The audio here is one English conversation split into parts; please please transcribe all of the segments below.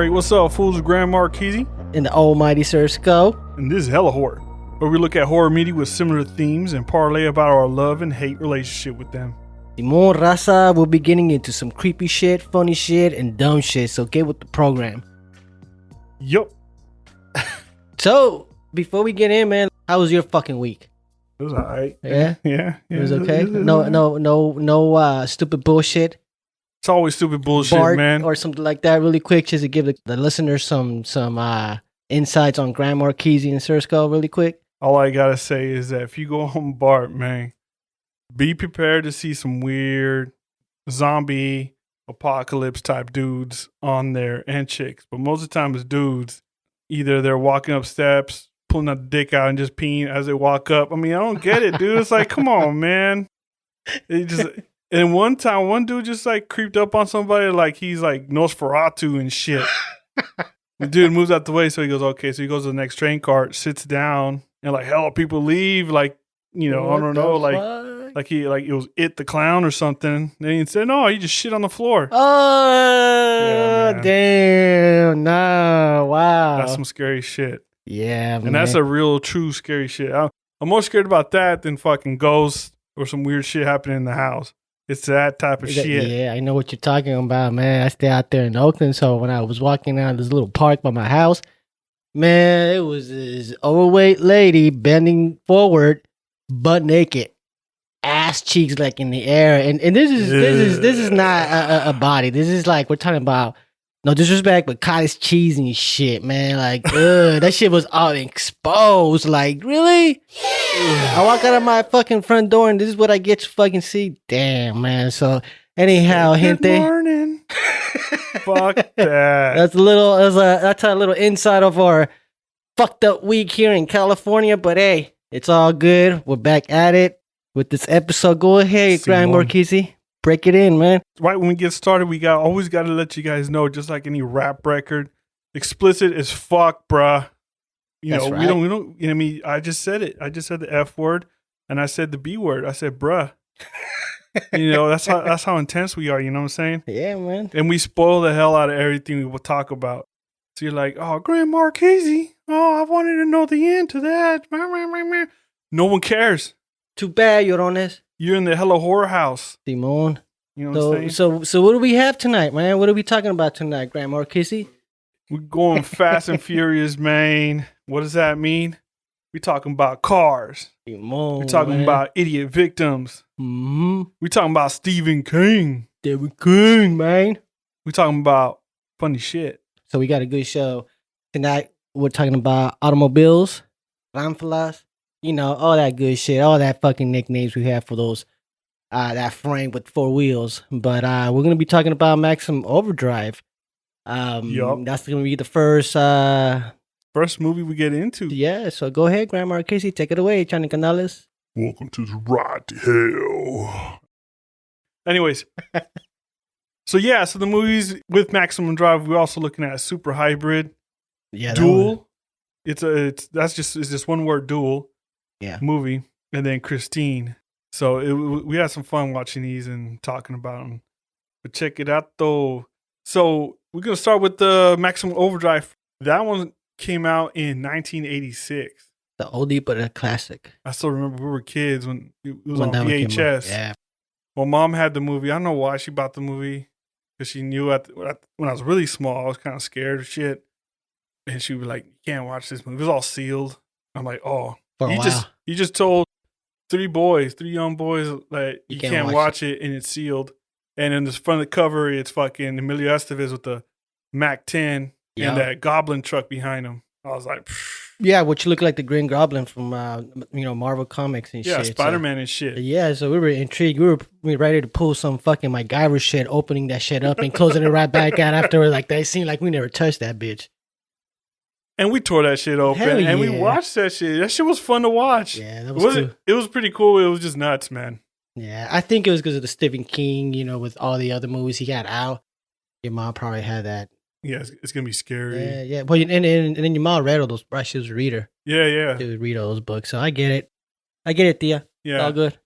Alright, what's up, fools? Grand Marquise. And the almighty Sir Sco. And this is Hella Horror, where we look at horror media with similar themes and parlay about our love and hate relationship with them. Simon Raza will be getting into some creepy shit, funny shit, and dumb shit, so get with the program. Yup. So, before we get in, man, how was your fucking week? It was alright. Yeah? Yeah. It was okay? No stupid bullshit? It's always stupid bullshit, Bart man. or something like that, really quick, just to give the listeners some insights on Grand Marquise and Sir Sco really quick. All I gotta say is that if you go on Bart, man, be prepared to see some weird zombie apocalypse type dudes on there and chicks. But most of the time it's dudes. Either they're walking up steps, pulling a dick out and just peeing as they walk up. I mean, I don't get it, dude. It's like, come on, man. It just... And one time, one dude just like creeped up on somebody like he's like Nosferatu and shit. The dude moves out the way, so he goes, okay. So he goes to the next train cart, sits down, and like, hell, people leave. Like, you know, What I don't know, fuck? like it was It the Clown or something. And he said, no, he just shit on the floor. Oh, Yeah, damn. Nah, wow. That's some scary shit. Yeah, And that's a real, true scary shit. I'm more scared about that than fucking ghosts or some weird shit happening in the house. It's that type of shit. Yeah, I know what you're talking about, man. I stay out there in Oakland, so when I was walking down this little park by my house, man, it was this overweight lady bending forward, butt naked, ass cheeks like in the air, and this is not a body. This is like we're talking about. No disrespect, but cottage cheese and shit, man. Like, that shit was all exposed. Like, really? I walk out of my fucking front door and this is what I get to fucking see. Damn, man. So, anyhow, Good gente. morning. Fuck that. That's a little insight of our fucked up week here in California. But hey, it's all good. We're back at it with this episode. Go ahead, Grand Marquise. Break it in, man. Right when we get started, we always got to let you guys know, just like any rap record, explicit as fuck, bruh. You That's know, right. we don't, you know what I mean? I just said it. I just said the F word and I said the B word. I said, bruh. You know, that's how intense we are. You know what I'm saying? Yeah, man. And we spoil the hell out of everything we will talk about. So you're like, oh, Grand Marquise. Oh, I wanted to know the end to that. No one cares. Too bad, Llorones. You're in the Hella Horror House. Simon. You know what I'm saying? So what do we have tonight, man? What are we talking about tonight, Grand Marquise? We're going fast and furious, man. What does that mean? We're talking about cars. Simon, We're talking about idiot victims. Mm-hmm. We're talking about Stephen King. David King, man. We're talking about funny shit. So we got a good show tonight. We're talking about automobiles, ranflas, you know, all that good shit, all that fucking nicknames we have for those that frame with four wheels. But we're gonna be talking about Maximum Overdrive. Yup. That's gonna be the first. First movie we get into. Yeah. So go ahead, Grand Marquise, take it away, Johnny Canales. Welcome to the ride to hell. Anyways, so the movies with Maximum Drive, we're also looking at Super Hybrid, Yeah. Duel. It's just one word, Duel. Yeah. Movie, and then Christine. So we had some fun watching these and talking about them. But check it out though. So we're gonna start with the Maximum Overdrive. That one came out in 1986. The oldie but a classic. I still remember we were kids when it was When on that one came out. VHS. Yeah. Well, Mom had the movie. I don't know why she bought the movie, because she knew when I was really small, I was kind of scared of shit. And she was like, "You can't watch this movie. It was all sealed." I'm like, "Oh, For a while. you just told three young boys that you can't watch it, and it's sealed." And in the front of the cover, it's fucking Emilio Estevez with the Mac 10 and that Goblin truck behind him. I was like, pfft. Yeah, which looked like the Green Goblin from Marvel Comics and shit. Yeah, Spider-Man and shit. Yeah, so we were intrigued. We were ready to pull some fucking MacGyver shit, opening that shit up and closing it right back out afterwards. Like, they seemed like we never touched that bitch. And we tore that shit open, Hell and we yeah. watched that shit. That shit was fun to watch. Yeah, that was cool. It was pretty cool. It was just nuts, man. Yeah, I think it was because of the Stephen King, you know, with all the other movies he got out. Your mom probably had that. Yeah, it's gonna be scary. Yeah. Well, and then your mom read all those, right? She was a reader. Yeah. She would read all those books, so I get it, Tia. Yeah. It's all good.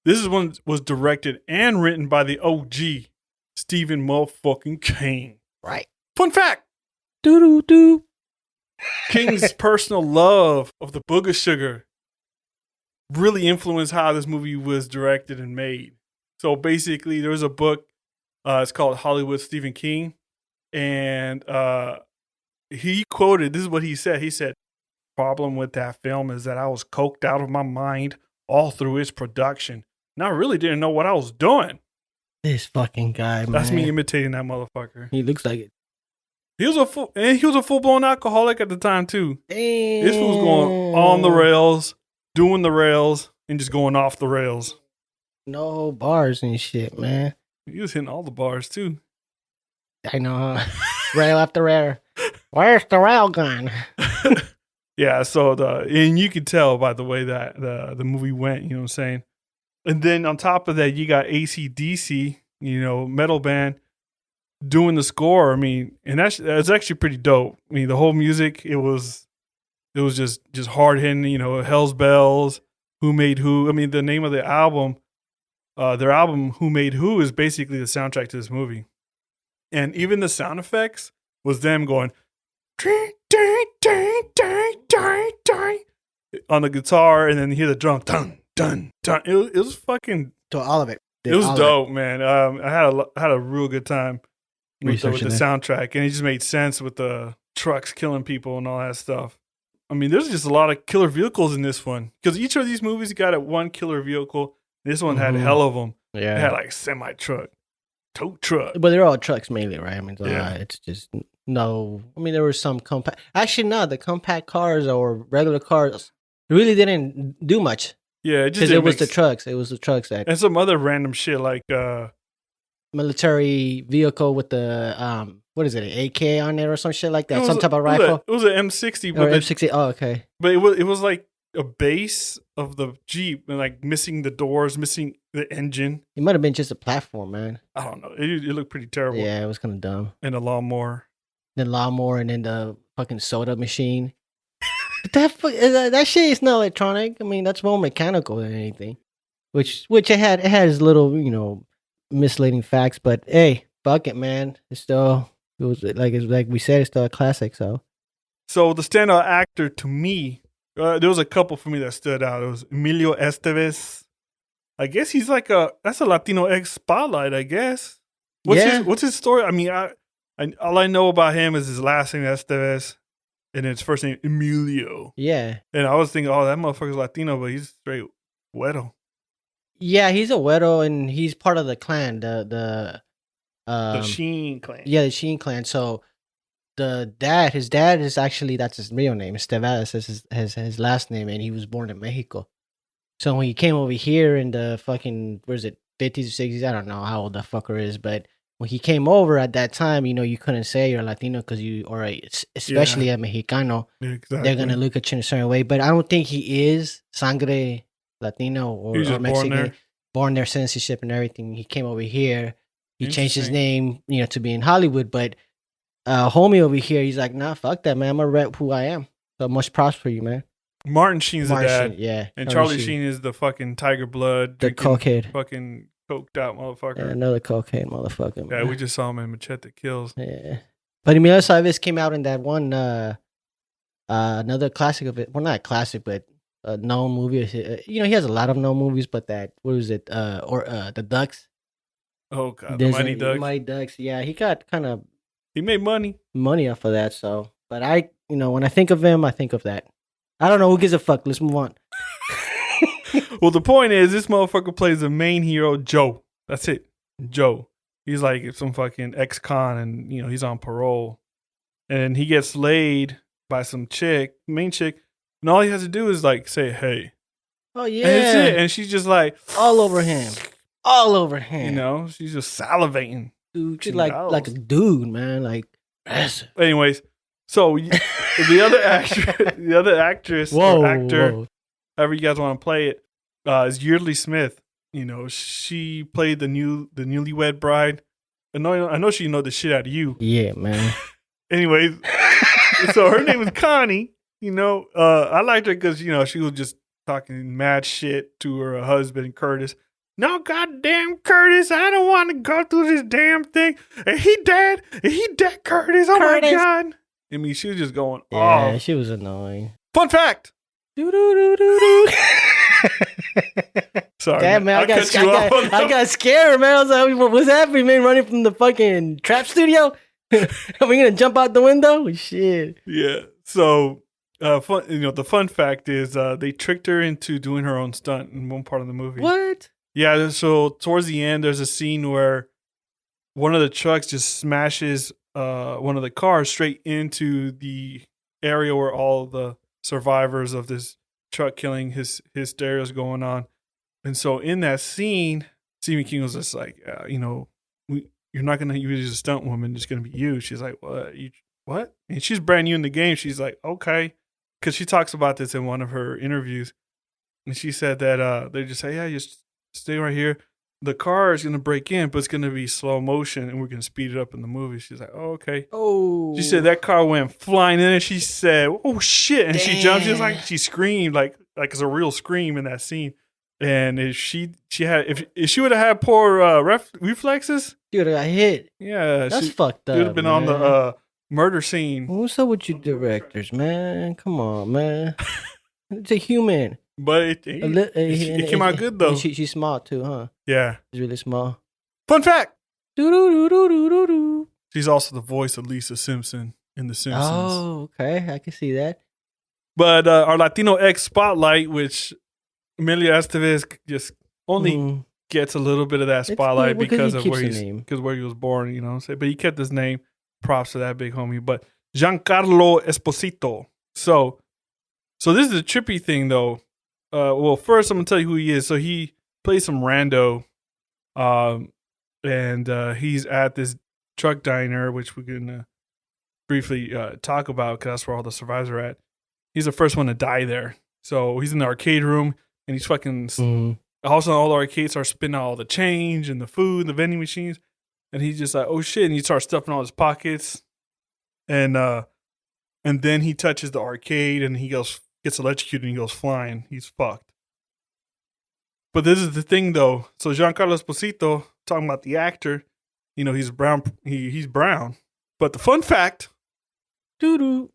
This one was directed and written by the OG Stephen motherfucking King. Right. Fun fact. Doo doo doo. King's personal love of the booger sugar really influenced how this movie was directed and made. So basically, there was a book. It's called Hollywood Stephen King. And he quoted, this is what he said. He said, problem with that film is that I was coked out of my mind all through its production. And I really didn't know what I was doing. This fucking guy, man. That's me imitating that motherfucker. He looks like it. He was a full-blown alcoholic at the time, too. Damn. This was going on the rails, doing the rails, and just going off the rails. No bars and shit, man. He was hitting all the bars, too. I know, huh? Rail after rail. Where's the rail gun? Yeah, so and you could tell by the way that the movie went, you know what I'm saying? And then on top of that, you got AC/DC, metal band, doing the score. I mean, and that's actually pretty dope. I mean, the whole music, it was just hard hitting, Hell's Bells, Who Made Who. I mean, the name of the album, their album, Who Made Who, is basically the soundtrack to this movie. And even the sound effects was them going on the guitar, and then you hear the drum, dun, dun, dun. It was fucking... So all of it. It was dope, man. I had a real good time with the soundtrack, and it just made sense with the trucks killing people and all that stuff. I mean, there's just a lot of killer vehicles in this one, because each of these movies got one killer vehicle. This one had a hell of them. Yeah, it had like semi-truck, tow truck. But they're all trucks mainly, right? I mean, yeah. It's just no. I mean, there were some compact. Actually, no. The compact cars or regular cars really didn't do much. Yeah, it just because it was the trucks. It was the trucks that and some other random shit like military vehicle with the what is it, an AK on there or some shit like that? Some type of rifle. It was an M60, or M60. Oh, okay. But it was like a base of the Jeep and like missing the doors, missing the engine. It might have been just a platform, man. I don't know. It looked pretty terrible. Yeah, it was kind of dumb. And a lawnmower. The lawnmower and then the fucking soda machine. But that shit is not electronic. I mean, that's more mechanical than anything. Which it has little, misleading facts, but hey, fuck it, man. It was like we said, it's still a classic. So the standout actor to me, there was a couple for me that stood out. It was Emilio Estevez. I guess he's that's a Latino ex-spotlight, I guess. What's his story? I mean, all I know about him is his last name Estevez, and his first name Emilio. Yeah. And I was thinking, that motherfucker's Latino, but he's straight Güero. Yeah, he's a Güero, and he's part of the clan, the Sheen clan. Yeah, the Sheen clan. So his dad is actually, that's his real name. Estevez is his last name, and he was born in Mexico. So when he came over here in the fucking, 50s or 60s, I don't know how old the fucker is, but when he came over at that time, you couldn't say you're Latino because especially a Mexicano, exactly. They're going to look at you in a certain way. But I don't think he is sangre Latino or Mexican. Born there, citizenship and everything. He came over here. He changed his name, to be in Hollywood. But homie over here, he's like, nah, fuck that, man. I'm going to rep who I am. So much props for you, man. Martin Sheen's the dad. Yeah. And Charlie Sheen is the fucking Tiger Blood. The cokehead. Fucking coked out motherfucker. Yeah, another cocaine motherfucker. Yeah, we just saw him in Machete Kills. Yeah. But Emilio Estevez came out in that one, another classic of it. Well, not classic, but a known movie. He has a lot of known movies, but what was it? The Ducks. Oh, God. The Mighty Ducks. Mighty Ducks. Yeah, he got he made money off of that. So, but when I think of him, I think of that. I don't know. Who gives a fuck? Let's move on. Well, the point is, this motherfucker plays the main hero, Joe. That's it. Joe. He's like some fucking ex-con, and, he's on parole. And he gets laid by some main chick, and all he has to do is, say, hey. Oh, yeah. And that's it. And she's just like... All over him. All over him. She's just salivating. Dude, she's like a dude, man. Like... Anyways, so the other actress or actor... However you guys want to play it, is Yeardley Smith. She played the newlywed bride. I know she know the shit out of you. Yeah, man. Anyways, so her name is Connie. I liked her because she was just talking mad shit to her husband Curtis. no, goddamn Curtis, I don't want to go through this damn thing. And he dead, Curtis. Oh Curtis. my God. I mean, she was just going Yeah, off. she was annoying. Fun fact. Doo-doo-doo-doo-doo. Sorry, Damn, man, I got scared, man. I was like, what's happening, man? Running from the fucking trap studio? Are we gonna jump out the window? Shit. Yeah. So, the fun fact is they tricked her into doing her own stunt in one part of the movie. What? Yeah. So towards the end, there's a scene where one of the trucks just smashes one of the cars straight into the area where all the survivors of this truck killing hysteria is going on. And so in that scene, Stephen King was just like, you're not going to use a stunt woman. It's going to be you. She's like, what? And she's brand new in the game. She's like, okay. Because she talks about this in one of her interviews. And she said that they just say, yeah, just stay right here. The car is going to break in, but it's going to be slow motion, and we're going to speed it up in the movie. She's like, oh, okay. Oh. She said that car went flying in, and she said, oh, shit. And she jumped. She screamed like it's a real scream in that scene. And if she would have had poor reflexes, she would have got hit. Yeah. That's fucked up. She would have been on the murder scene. What's up with you directors, man? Come on, man. It's a human. But it came out good, though. She's small, too, huh? Yeah. She's really small. Fun fact. Do-do-do-do-do-do-do. She's also the voice of Lisa Simpson in The Simpsons. Oh, okay. I can see that. But our Latino X spotlight, which Emilio Estevez just only gets a little bit of that spotlight because of where he was born, you know what I'm saying? But he kept his name. Props to that big homie. But Giancarlo Esposito. So this is a trippy thing, though. Well, first I'm gonna tell you who he is. So he plays some rando, and he's at this truck diner, which we're gonna briefly talk about because that's where all the survivors are at. He's the first one to die there. So he's in the arcade room, and he's fucking. Also, all the arcades are spinning out all the change and the food, the vending machines, and he's just like, "Oh shit!" And he starts stuffing all his pockets, and then he touches the arcade, and he gets electrocuted, and he goes flying. He's fucked. But this is the thing, though. So Giancarlo Esposito, talking about the actor, he's brown. He's brown. But the fun fact, doo-doo.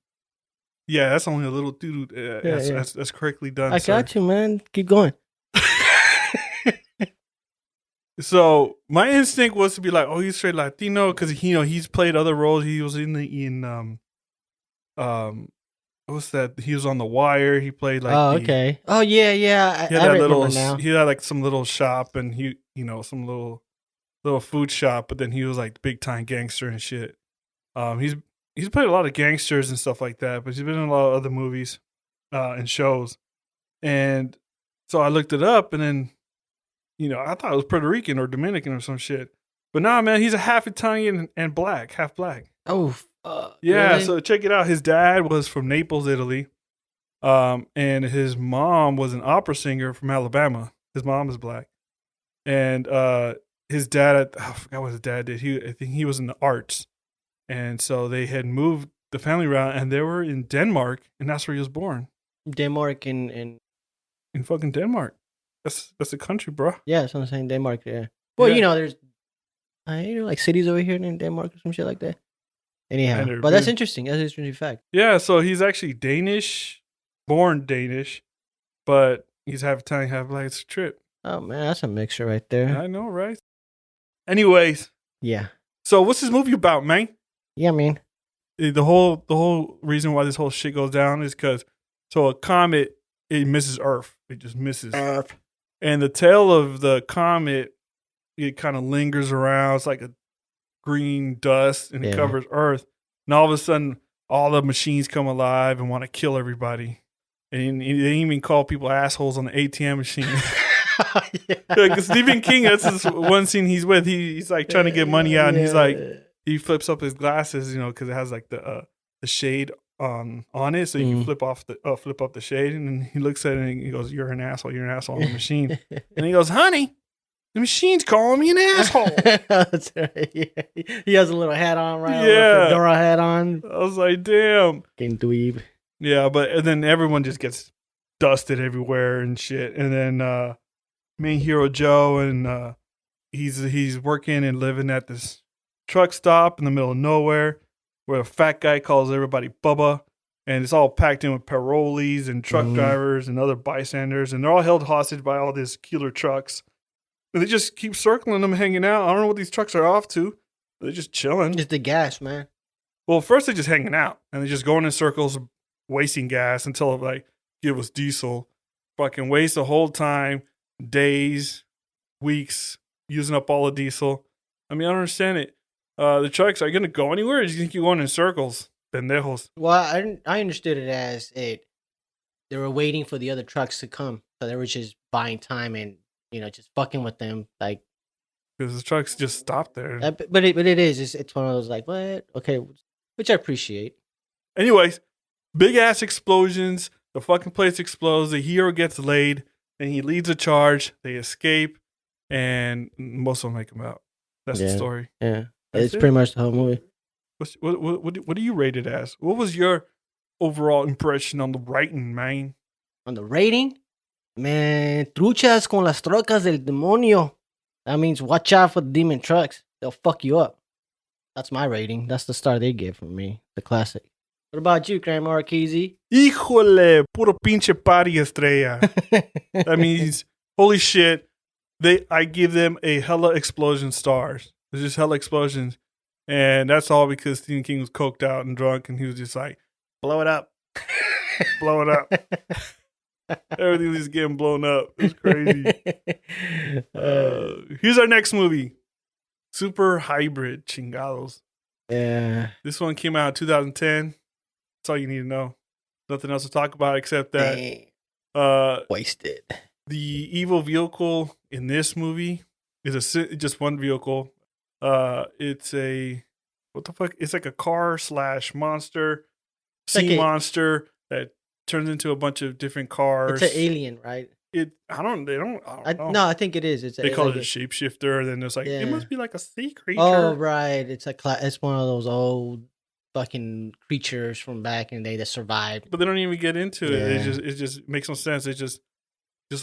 Yeah, that's only a little doo-doo. That's correctly done. I got you, man. Keep going. So my instinct was to be like, oh, he's straight Latino because he's played other roles. He was what's that? He was on The Wire. He played like okay. Oh yeah. He had like some little shop and some little food shop, but then he was like the big time gangster and shit. He's played a lot of gangsters and stuff like that, but he's been in a lot of other movies and shows. And so I looked it up, and then I thought it was Puerto Rican or Dominican or some shit. But nah, man, he's a half Italian and half black. Oh, yeah. Really? So check it out. His dad was from Naples, Italy, and his mom was an opera singer from Alabama. His mom is black, and his dad, I forgot what his dad did. I think he was in the arts, and so they had moved the family around, and they were in Denmark, and that's where he was born. Denmark in fucking Denmark. That's a country, bro. Yeah, that's what I'm saying. Denmark, yeah. Well, there's like cities over here in Denmark or some shit like that. Anyhow, but that's interesting. That's an interesting fact. Yeah, so he's actually Danish, born Danish, but he's half Italian, half black. It's a trip. Oh man, that's a mixture right there. I know, right? Anyways, yeah. So what's this movie about, man? Yeah, man. The whole reason why this whole shit goes down is because a comet, it misses Earth. It just misses Earth. And the tail of the comet, it kind of lingers around. It's like a green dust, and it covers Earth. And all of a sudden, all the machines come alive and want to kill everybody. And they even call people assholes on the ATM machine. Because Stephen King, that's this one scene he's with. He's like trying to get money out, and he's like, he flips up his glasses, because it has like the shade on it, so you can flip up the shade, and then he looks at it and he goes, "You're an asshole on the machine." And he goes, "Honey, the machine's calling me an asshole." That's right. Yeah. He has a little hat on, right? Yeah, a fedora hat on. I was like, "Damn." Getting dweeb. Yeah, and then everyone just gets dusted everywhere and shit, and then main hero Joe, and he's working and living at this truck stop in the middle of nowhere, where a fat guy calls everybody Bubba, and it's all packed in with parolees and truck drivers and other bystanders, and they're all held hostage by all these killer trucks. And they just keep circling them, hanging out. I don't know what these trucks are off to. They're just chilling. It's the gas, man. Well, first they're just hanging out, and they're just going in circles, wasting gas until like give us diesel. Fucking waste the whole time, days, weeks, using up all the diesel. I mean, I don't understand it. The trucks are going to go anywhere, or do you think you're going in circles? Pendejos. Well, I understood it as they were waiting for the other trucks to come, so they were just buying time and just fucking with them, like because the trucks just stopped there. But it is it's one of those like what okay, which I appreciate. Anyways, big ass explosions. The fucking place explodes. The hero gets laid, and he leads a charge. They escape, and most of them make him out. That's the story. Yeah, it's pretty much the whole movie. What do you rate it as? What was your overall impression on the writing, man? On the rating, man, truchas con las trocas del demonio. That means watch out for the demon trucks. They'll fuck you up. That's my rating. That's the star they give from me. The classic. What about you, Grandma Marquise? Híjole, puro pinche party estrella. That means, holy shit, I give them a hella explosion stars. There's just hella explosions. And that's all because Stephen King was coked out and drunk, and he was just like, blow it up. Blow it up. Everything was getting blown up. It was crazy. Here's our next movie. Super Hybrid, chingados. Yeah. This one came out in 2010. That's all you need to know. Nothing else to talk about except that wasted. The evil vehicle in this movie is just one vehicle. It's what the fuck? It's like a car / monster, sea monster that turns into a bunch of different cars. It's an alien, right? I don't know. No, I think it is. They call it a shapeshifter. Then it's like it must be like a sea creature. Oh, right. It's it's one of those old fucking creatures from back in the day that survived. But they don't even get into it. It just makes no sense. It just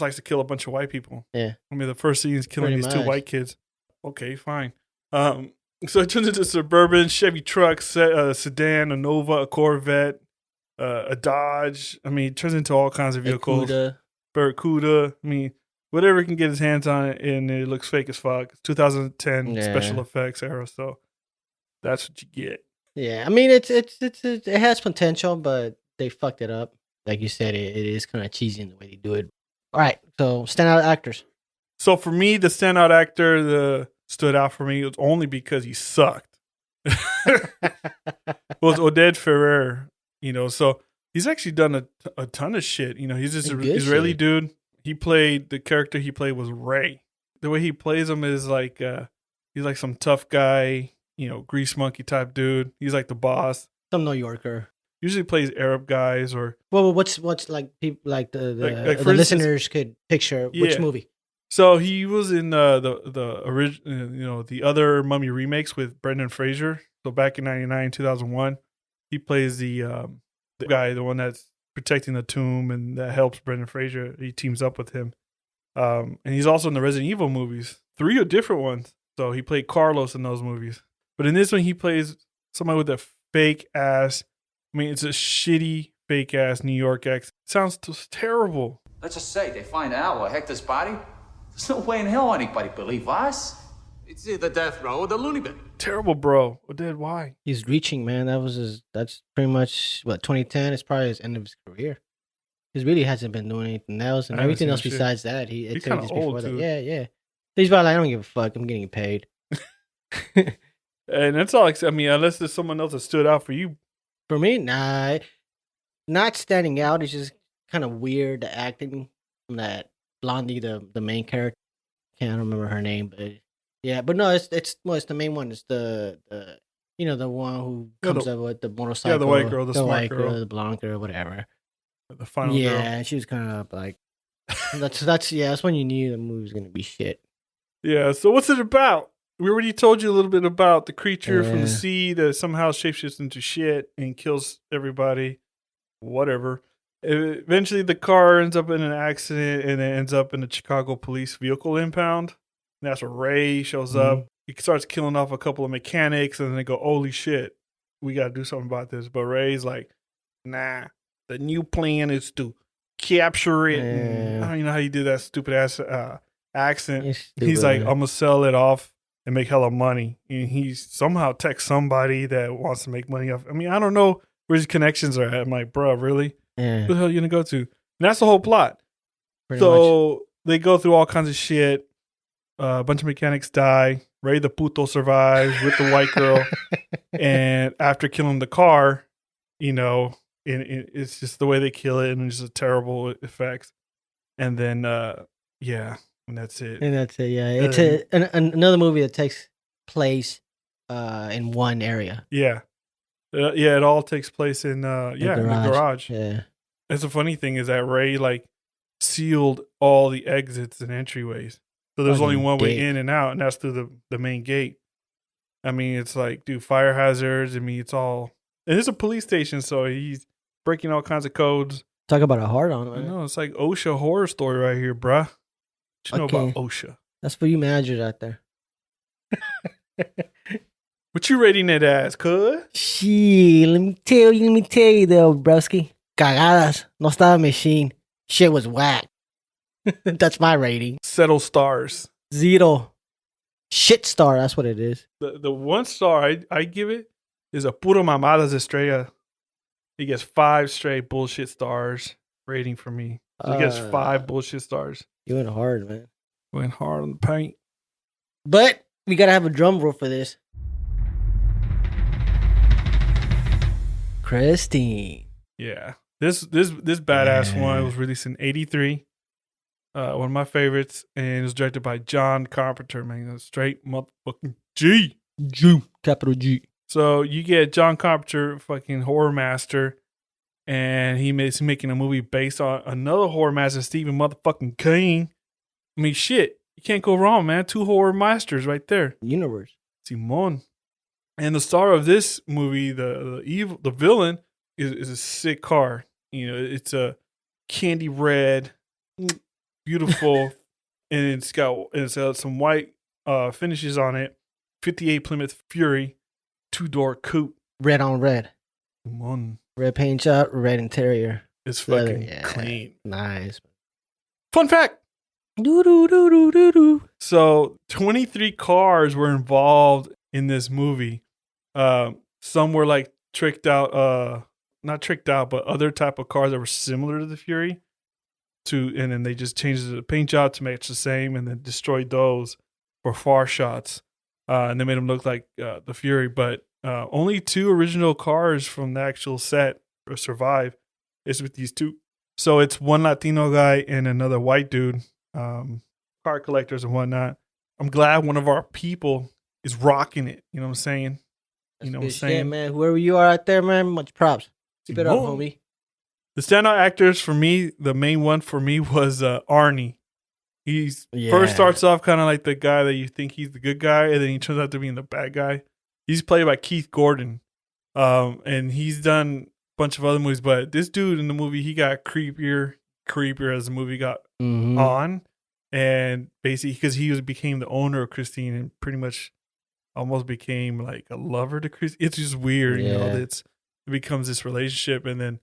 likes to kill a bunch of white people. Yeah. I mean, the first scene is killing these two white kids. Okay, fine. So it turns into a suburban Chevy truck, sedan, a Nova, a Corvette, a Dodge. I mean, it turns into all kinds of vehicles. Barracuda. I mean, whatever it can get his hands on it, and it looks fake as fuck. It's 2010 special effects era, so that's what you get. Yeah, I mean, it has potential, but they fucked it up. Like you said, it is kind of cheesy in the way they do it. All right, so standout actors. So for me, the standout actor that stood out for me was only because he sucked. Was Oded Ferrer. So he's actually done a ton of shit. He's this Israeli dude. The character he played was Ray. The way he plays him is like he's like some tough guy, grease monkey type dude. He's like the boss. Some New Yorker. Usually plays Arab guys or. Well, what's like people like the listeners could picture which movie? So he was in the original, the other Mummy remakes with Brendan Fraser. So back in 99, 2001, he plays the guy, the one that's protecting the tomb and that helps Brendan Fraser. He teams up with him. And he's also in the Resident Evil movies. 3 different ones. So he played Carlos in those movies. But in this one, he plays somebody with a fake ass. I mean, it's a shitty fake ass New York accent. Sounds terrible. Let's just say they find out what Hector's body. There's no way in hell anybody believe us. It's either death row or the loony bin. Terrible, bro. Oded, why? He's reaching, man. That's pretty much 2010 is probably his end of his career. He really hasn't been doing anything else, and everything else besides that, he's kind of old too. Yeah. He's probably like, I don't give a fuck. I'm getting paid. And that's all. I mean, unless there's someone else that stood out for you. For me, nah. Not standing out. It's just kind of weird, the acting from that Blondie, the main character. Can't remember her name, but yeah. But no, it's the main one. It's the the one who comes up with the motorcycle. Yeah, the white girl, the smart girl, the blonde girl, whatever. The final girl. Yeah, she was kind of like that's when you knew the movie was gonna be shit. Yeah. So what's it about? We already told you a little bit about the creature from the sea that somehow shapeshifts into shit and kills everybody. Whatever. Eventually, the car ends up in an accident and it ends up in a Chicago police vehicle impound. And that's where Ray shows up. He starts killing off a couple of mechanics, and then they go, "Holy shit, we got to do something about this." But Ray's like, "Nah, the new plan is to capture it." And I don't even know how you do that stupid ass accent. He's like, "I'm gonna sell it off and make hella money." And he somehow texts somebody that wants to make money off. I mean, I don't know where his connections are at. I'm like, bro, really? Yeah. Who the hell are you gonna go to? And that's the whole plot. Pretty much. They go through all kinds of shit. A bunch of mechanics die. Ray the puto survives with the white girl. And after killing the car, you know, it's just the way they kill it and just a terrible effects. And then, yeah, and that's it. And that's it, yeah. It's another movie that takes place in one area. Yeah. Yeah, it all takes place in in the garage. Yeah. That's the funny thing is that Ray, like, sealed all the exits and entryways. So there's only one way in and out, and that's through the main gate. I mean, it's like, dude, fire hazards. I mean, it's all... And it's a police station, so he's breaking all kinds of codes. Talk about a hard on, man. I know, it's like OSHA horror story right here, bruh. What you know about OSHA? That's for you managers out there. What you rating it as, cuz? Shit, let me tell you though, broski. Cagadas. No estaba machine. Shit was whack. That's my rating. Settle stars. 0. Shit star, that's what it is. The 1 star I give it is a puro mamadas estrella. He gets 5 straight bullshit stars rating for me. So he gets 5 bullshit stars. You went hard, man. Went hard on the paint. But we gotta have a drum roll for this. Christine. Yeah. This badass one was released in 83. One of my favorites, and it was directed by John Carpenter, man. A straight motherfucking G. Capital G. So you get John Carpenter, fucking horror master, and he's making a movie based on another horror master, Stephen motherfucking King. I mean, shit, you can't go wrong, man. 2 horror masters right there. Universe. Simon. And the star of this movie, the villain, is a sick car. You know, it's a candy red, beautiful, and it's got some white finishes on it. 58 Plymouth Fury, 2-door coupe. Red on red. Come on. Red paint job, red interior. It's fucking clean. Nice. Fun fact. Do. So 23 cars were involved in this movie. Some were like tricked out, not tricked out, but other type of cars that were similar to the Fury. And then they just changed the paint job to match the same, and then destroyed those for far shots. And they made them look like the Fury, but only 2 original cars from the actual set survive. It's with these 2. So it's one Latino guy and another white dude, car collectors and whatnot. I'm glad one of our people is rocking it. You know what I'm saying? You know what I'm saying? Yeah, man. Whoever you are out there, man, much props. Keep it up, homie. The standout actors for me, the main one for me was Arnie. He's first starts off kind of like the guy that you think he's the good guy, and then he turns out to be the bad guy. He's played by Keith Gordon, and he's done a bunch of other movies. But this dude in the movie, he got creepier as the movie got on, and basically because he became the owner of Christine and pretty much almost became like a lover to Christine. It's just weird, you know. It becomes this relationship, and then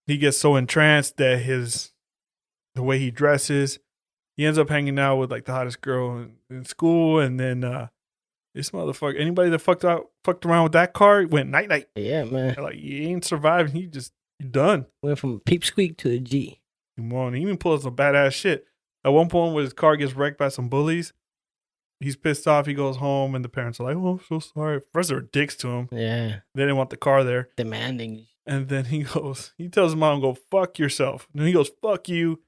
he gets so entranced that the way he dresses. He ends up hanging out with like the hottest girl in school, and then this motherfucker, anybody that fucked around with that car went night night. Yeah, man. Like you ain't surviving. You're done. Went from peep squeak to a G. Come on, he even pulls some badass shit. At one point, when his car gets wrecked by some bullies, he's pissed off. He goes home, and the parents are like, "Oh, I'm so sorry." First, they were dicks to him. Yeah, they didn't want the car there. Demanding. And then he tells his mom, "Go fuck yourself." And then he goes, "Fuck you."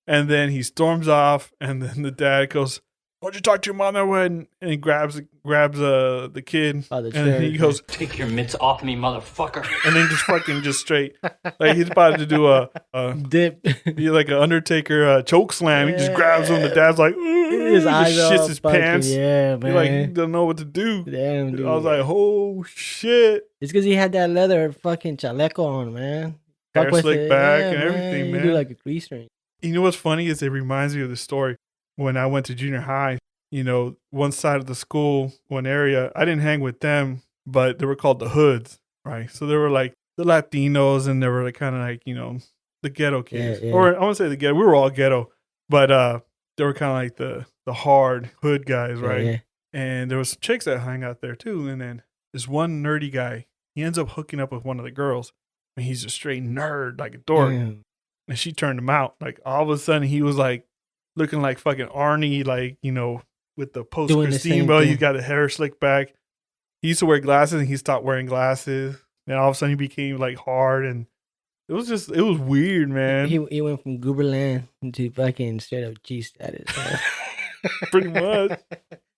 And then he storms off, and then the dad goes, "Why'd you talk to your mom that way?" And he grabs the kid, and then he goes, "Take your mitts off me, motherfucker!" And then just straight, like he's about to do a dip, like an Undertaker choke slam. He just grabs him. The dad's like, his eyes shits his pants. Yeah, man. He don't know what to do. Damn, dude. I was like, oh shit! It's because he had that leather fucking chaleco on, man. Fuck Hair with slick it. back Yeah, and everything, You man. do like a grease string. You know what's funny is it reminds me of the story when I went to junior high. You know, one side of the school, one area, I didn't hang with them, but they were called the hoods, right? So they were like the Latinos, and they were like kind of like, you know, the ghetto kids. Yeah. Or I want to say the ghetto. We were all ghetto, but they were kind of like the hard hood guys, right? Yeah. And there was some chicks that hung out there too. And then this one nerdy guy, he ends up hooking up with one of the girls, and he's a straight nerd, like a dork. Damn. And she turned him out. Like all of a sudden, he was like looking like fucking Arnie, like, you know, with the post Doing the Christine same belt. thing. He's got the hair slicked back. He used to wear glasses, and he stopped wearing glasses. And all of a sudden, he became like hard, and it was weird, man. He went from Gooberland to fucking straight up G status. Pretty much.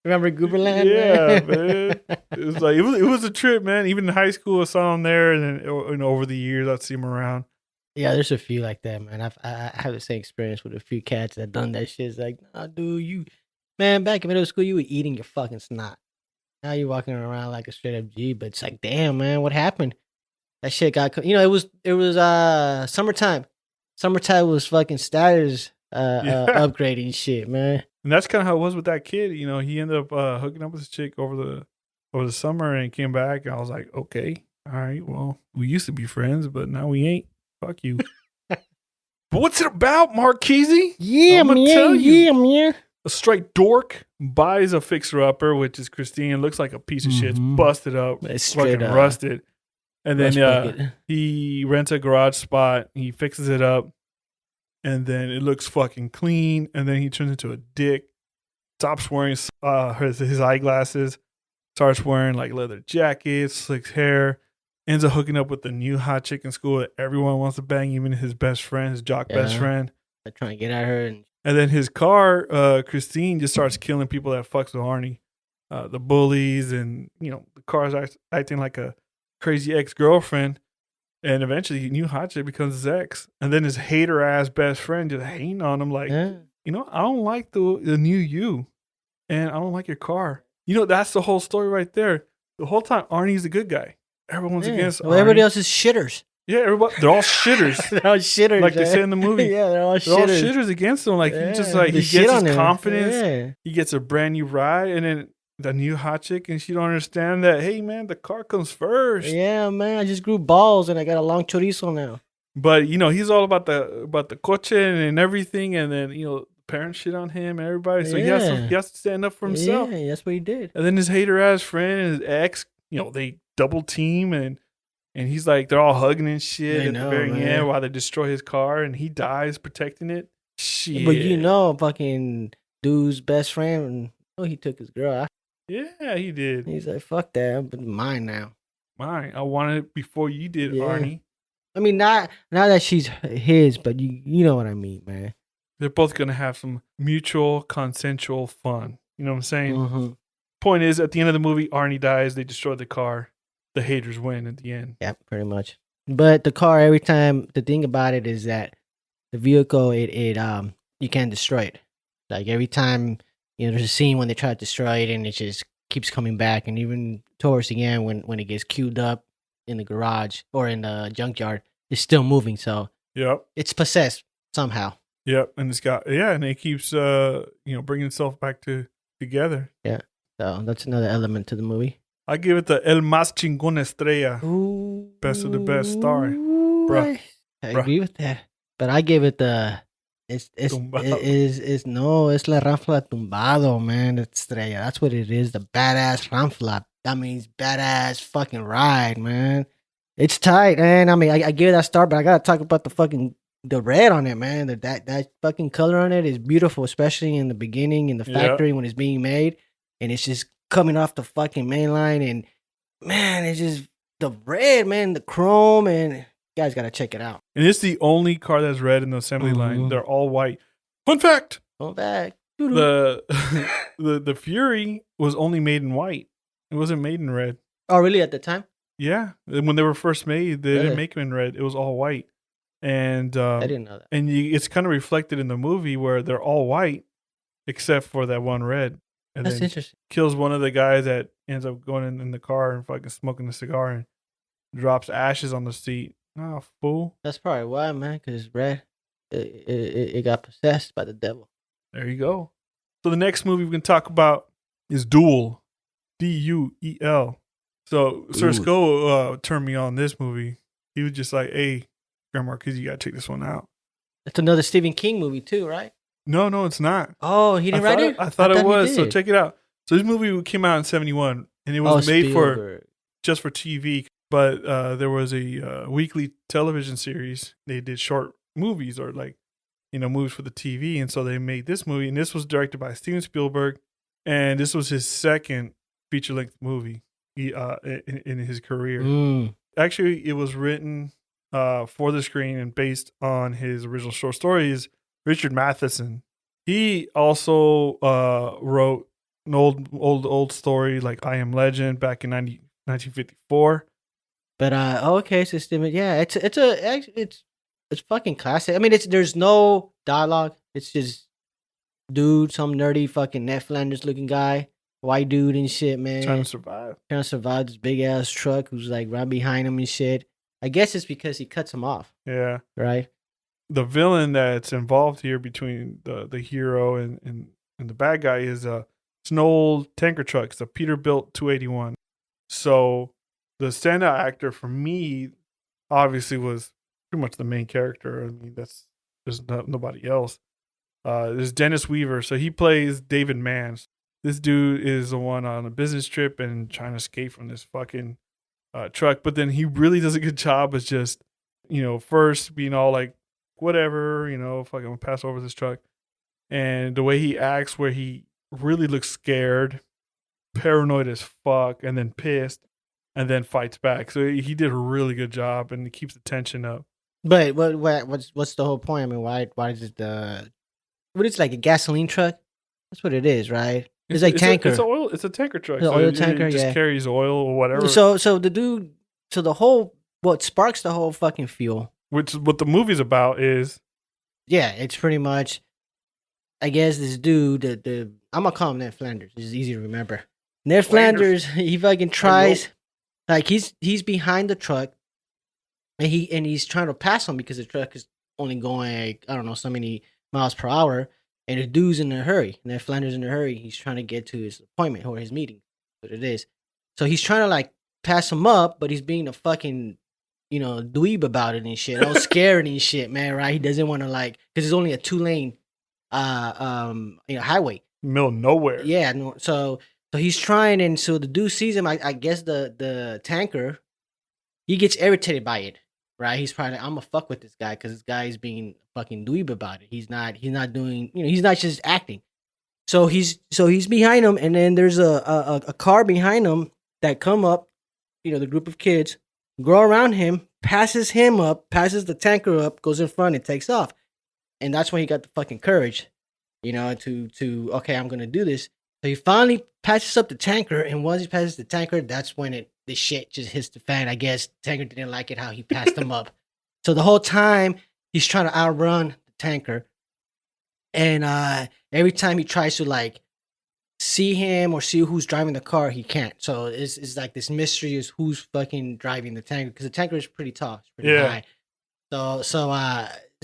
Remember Gooberland? Yeah, man. It was like it was a trip, man. Even in high school, I saw him there, and then over the years, I'd see him around. Yeah, there's a few like that, man. I have the same experience with a few cats that done that shit. It's like, nah, dude, man, back in middle school, you were eating your fucking snot. Now you're walking around like a straight up G, but it's like, damn, man, what happened? That shit got, it was summertime. Summertime was fucking status upgrading shit, man. And that's kind of how it was with that kid. You know, he ended up hooking up with this chick over the summer, and came back. And I was like, okay, all right, well, we used to be friends, but now we ain't. Fuck you. But what's it about, Marquise? Yeah, I'ma man. tell you. Yeah, man. A straight dork buys a fixer-upper, which is Christine. Looks like a piece of shit. It's busted up, It's straight fucking up. rusted. And Rust then bucket. he rents a garage spot. He fixes it up, and then it looks fucking clean. And then he turns into a dick. Stops wearing his eyeglasses. Starts wearing like leather jackets, slicks hair. Ends up hooking up with the new hot chick in school that everyone wants to bang, even his best friend, his jock best friend. They're trying to get at her. And then his car, Christine, just starts killing people that fucks with Arnie. The bullies, and, you know, the car's acting like a crazy ex-girlfriend. And eventually, new hot chick becomes his ex. And then his hater-ass best friend just hating on him like, you know, I don't like the new you. And I don't like your car. You know, that's the whole story right there. The whole time, Arnie's the good guy. Everyone's against Well, everybody Arnie. else is shitters. Yeah, everybody. They're all shitters. They're all shitters. Like they say in the movie. Yeah, they're all They're all shitters. shitters against him. Like he just like They he shit gets on his him. confidence. Yeah. He gets a brand new ride, and then the new hot chick, and she don't understand that. Hey, man, the car comes first. Yeah, man. I just grew balls and I got a long chorizo now. But you know, he's all about the coche and everything, and then you know, parents shit on him and everybody. So he has to stand up for himself. Yeah, that's what he did. And then his hater ass friend and his ex, you know, they double team, and he's like, they're all hugging and shit at the very end while they destroy his car, and he dies protecting it. Shit. But you know, fucking dude's best friend, he took his girl. Yeah, he did. He's like, fuck that, but mine now. Mine. I wanted it before you did, Yeah. Arnie. I mean, not that she's his, but you know what I mean, man. They're both gonna have some mutual, consensual fun. You know what I'm saying? Mm-hmm. Point is, at the end of the movie, Arnie dies. They destroy the car. The haters win at the end. Yeah, pretty much. But the car, every time, the thing about it is that the vehicle, it you can't destroy it. Like every time, you know, there's a scene when they try to destroy it, and it just keeps coming back. And even towards the end, when it gets queued up in the garage or in the junkyard, it's still moving. So Yep. it's possessed somehow. Yep. And it's got and it keeps bringing itself back together. Yeah. So that's another element to the movie. I give it the El Más Chingón Estrella. Ooh, Best of the best star. Bruh. I agree with that. But I give it the it's Tumbado. it's la ranfla tumbado, man. Estrella. That's what it is. The badass ranfla. That means badass fucking ride, man. It's tight, man. I mean, I give it that star, but I gotta talk about the red on it, man. That fucking color on it is beautiful, especially in the beginning in the factory when it's being made, and it's just coming off the fucking main line, and man, it's just the red, man, the chrome, and you guys gotta check it out. And it's the only car that's red in the assembly line. They're all white. Fun fact: Go back. the Fury was only made in white. It wasn't made in red. Oh, really? At the time? Yeah, when they were first made, they Really? didn't make them in red. It was all white, and I didn't know that. and it's kind of reflected in the movie where they're all white except for that one red. And That's then interesting. kills one of the guys that ends up going in the car and fucking smoking a cigar and drops ashes on the seat. Nah, fool. That's probably why, man. Because Red, it got possessed by the devil. There you go. So the next movie we're gonna talk about is Duel. Duel. So Sir Sko turned me on this movie. He was just like, "Hey, Grandma, because you gotta check this one out." It's another Stephen King movie too, right? No, it's not. Oh, he didn't write it? I thought it was. he So did. check it out. So this movie came out in 1971, and it was made for just for TV. But there was a weekly television series. They did short movies or movies for the TV, and so they made this movie. And this was directed by Steven Spielberg, and this was his second feature length movie in his career. Actually, it was written for the screen and based on his original short stories. Richard Matheson. He also wrote an old story like I Am Legend back in 1954. But okay, so Steven, yeah, it's fucking classic. I mean, there's no dialogue. It's just some nerdy fucking Ned Flanders looking guy, white dude and shit, man. Trying to survive this big ass truck who's like right behind him and shit. I guess it's because he cuts him off. Yeah. Right. The villain that's involved here between the hero and the bad guy is it's an old tanker truck. It's a Peterbilt 281. So the standout actor for me obviously was pretty much the main character. I mean, there's nobody else. There's Dennis Weaver. So he plays David Mann. This dude is the one on a business trip and trying to escape from this fucking truck. But then he really does a good job as just, first being all like, whatever, fucking pass over this truck. And the way he acts, where he really looks scared, paranoid as fuck, and then pissed, and then fights back. So he did a really good job, and it keeps the tension up. But what's the whole point? I mean, why is it what is it, like a gasoline truck? That's what it is, right? It's like tanker. It's a tanker truck. It's an oil tanker. It just carries oil or whatever. So the dude. So what sparks the whole fucking fuel? Which what the movie's about is. Yeah, it's pretty much. I guess this dude, I'm gonna call him Ned Flanders. It's easy to remember. Ned Flanders. He fucking tries. Like he's behind the truck, and he's trying to pass him because the truck is only going like, I don't know, so many miles per hour. And the dude's in a hurry. Ned Flanders in a hurry. He's trying to get to his appointment or his meeting. What it is. So he's trying to like pass him up, but he's being a fucking, dweeb about it and shit. All scared and shit, man. Right? He doesn't want to because it's only a 2-lane, highway. Middle of nowhere. Yeah. No, so he's trying, and so the dude sees him. I guess the tanker, he gets irritated by it. Right, he's probably like, I'm gonna fuck with this guy because this guy is being fucking dweeb about it. He's not doing, he's not just acting. So he's behind him, and then there's a car behind him that come up, the group of kids go around him, passes him up, passes the tanker up, goes in front and takes off, and that's when he got the fucking courage, to okay, I'm gonna do this. So he finally passes up the tanker, and once he passes the tanker, that's when the shit just hits the fan. I guess tanker didn't like it how he passed him up. So the whole time he's trying to outrun the tanker, and every time he tries to see him or see who's driving the car, he can't. So it's like this mystery is who's fucking driving the tanker, because the tanker is pretty tall, it's pretty high.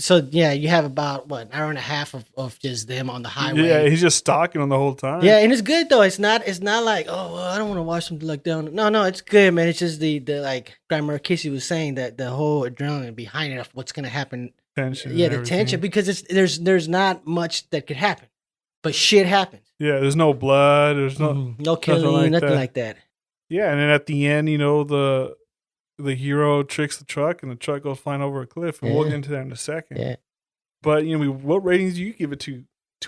So yeah, you have about an hour and a half of just them on the highway. Yeah, he's just stalking them the whole time. Yeah, and it's good though. It's not like, oh well, I don't want to watch something like that. No, it's good, man. It's just the like Grandma Kissy was saying, that the whole adrenaline behind it of what's gonna happen. Tension. Yeah, the tension, because there's not much that could happen, but shit happens. Yeah, there's no blood. There's no killing, nothing like that. Yeah, and then at the end, the hero tricks the truck, and the truck goes flying over a cliff, and we'll get into that in a second. Yeah. But what ratings do you give it to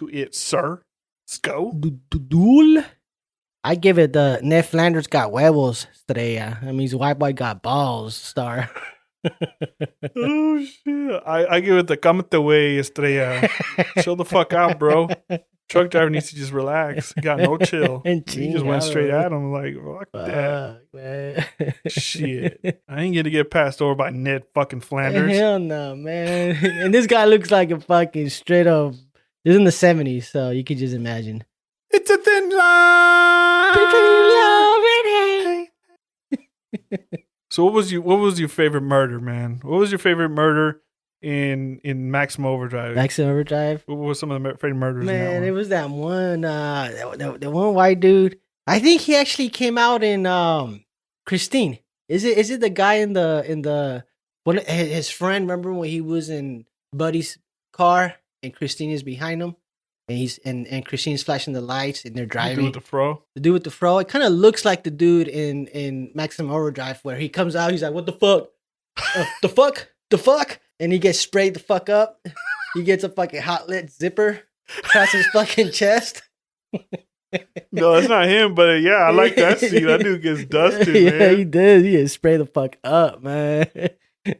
it, sir? Sko? Duel. I give it the Ned Flanders got huevos estrella. That means white boy got balls star. Oh shit! I give it the Cámate way estrella. Chill the fuck out, bro. Truck driver needs to just relax. He got no chill. He just went straight at him like, fuck that. Man. Shit. I ain't gonna get passed over by Ned fucking Flanders. Hell no, man. And this guy looks like a fucking straight up. This is in the 70s, so you could just imagine. It's a thin line. So what was your favorite murder, man? What was your favorite murder in Maximum Overdrive? Maximum Overdrive. What was some of the favorite murders in that Man, one? it was that one. The one white dude. I think he actually came out in Christine. Is it the guy in the one his friend? Remember when he was in Buddy's car and Christine is behind him, and he's and Christine's flashing the lights and they're You driving. do with the fro? The dude with the fro. It kind of looks like the dude in Maximum Overdrive where he comes out. He's like, "What the fuck? The fuck? The fuck?" And he gets sprayed the fuck up. He gets a fucking hot lit zipper across his fucking chest. No, it's not him, but yeah, I like that scene. That dude gets dusted, Yeah, man. he did. He gets sprayed the fuck up, man.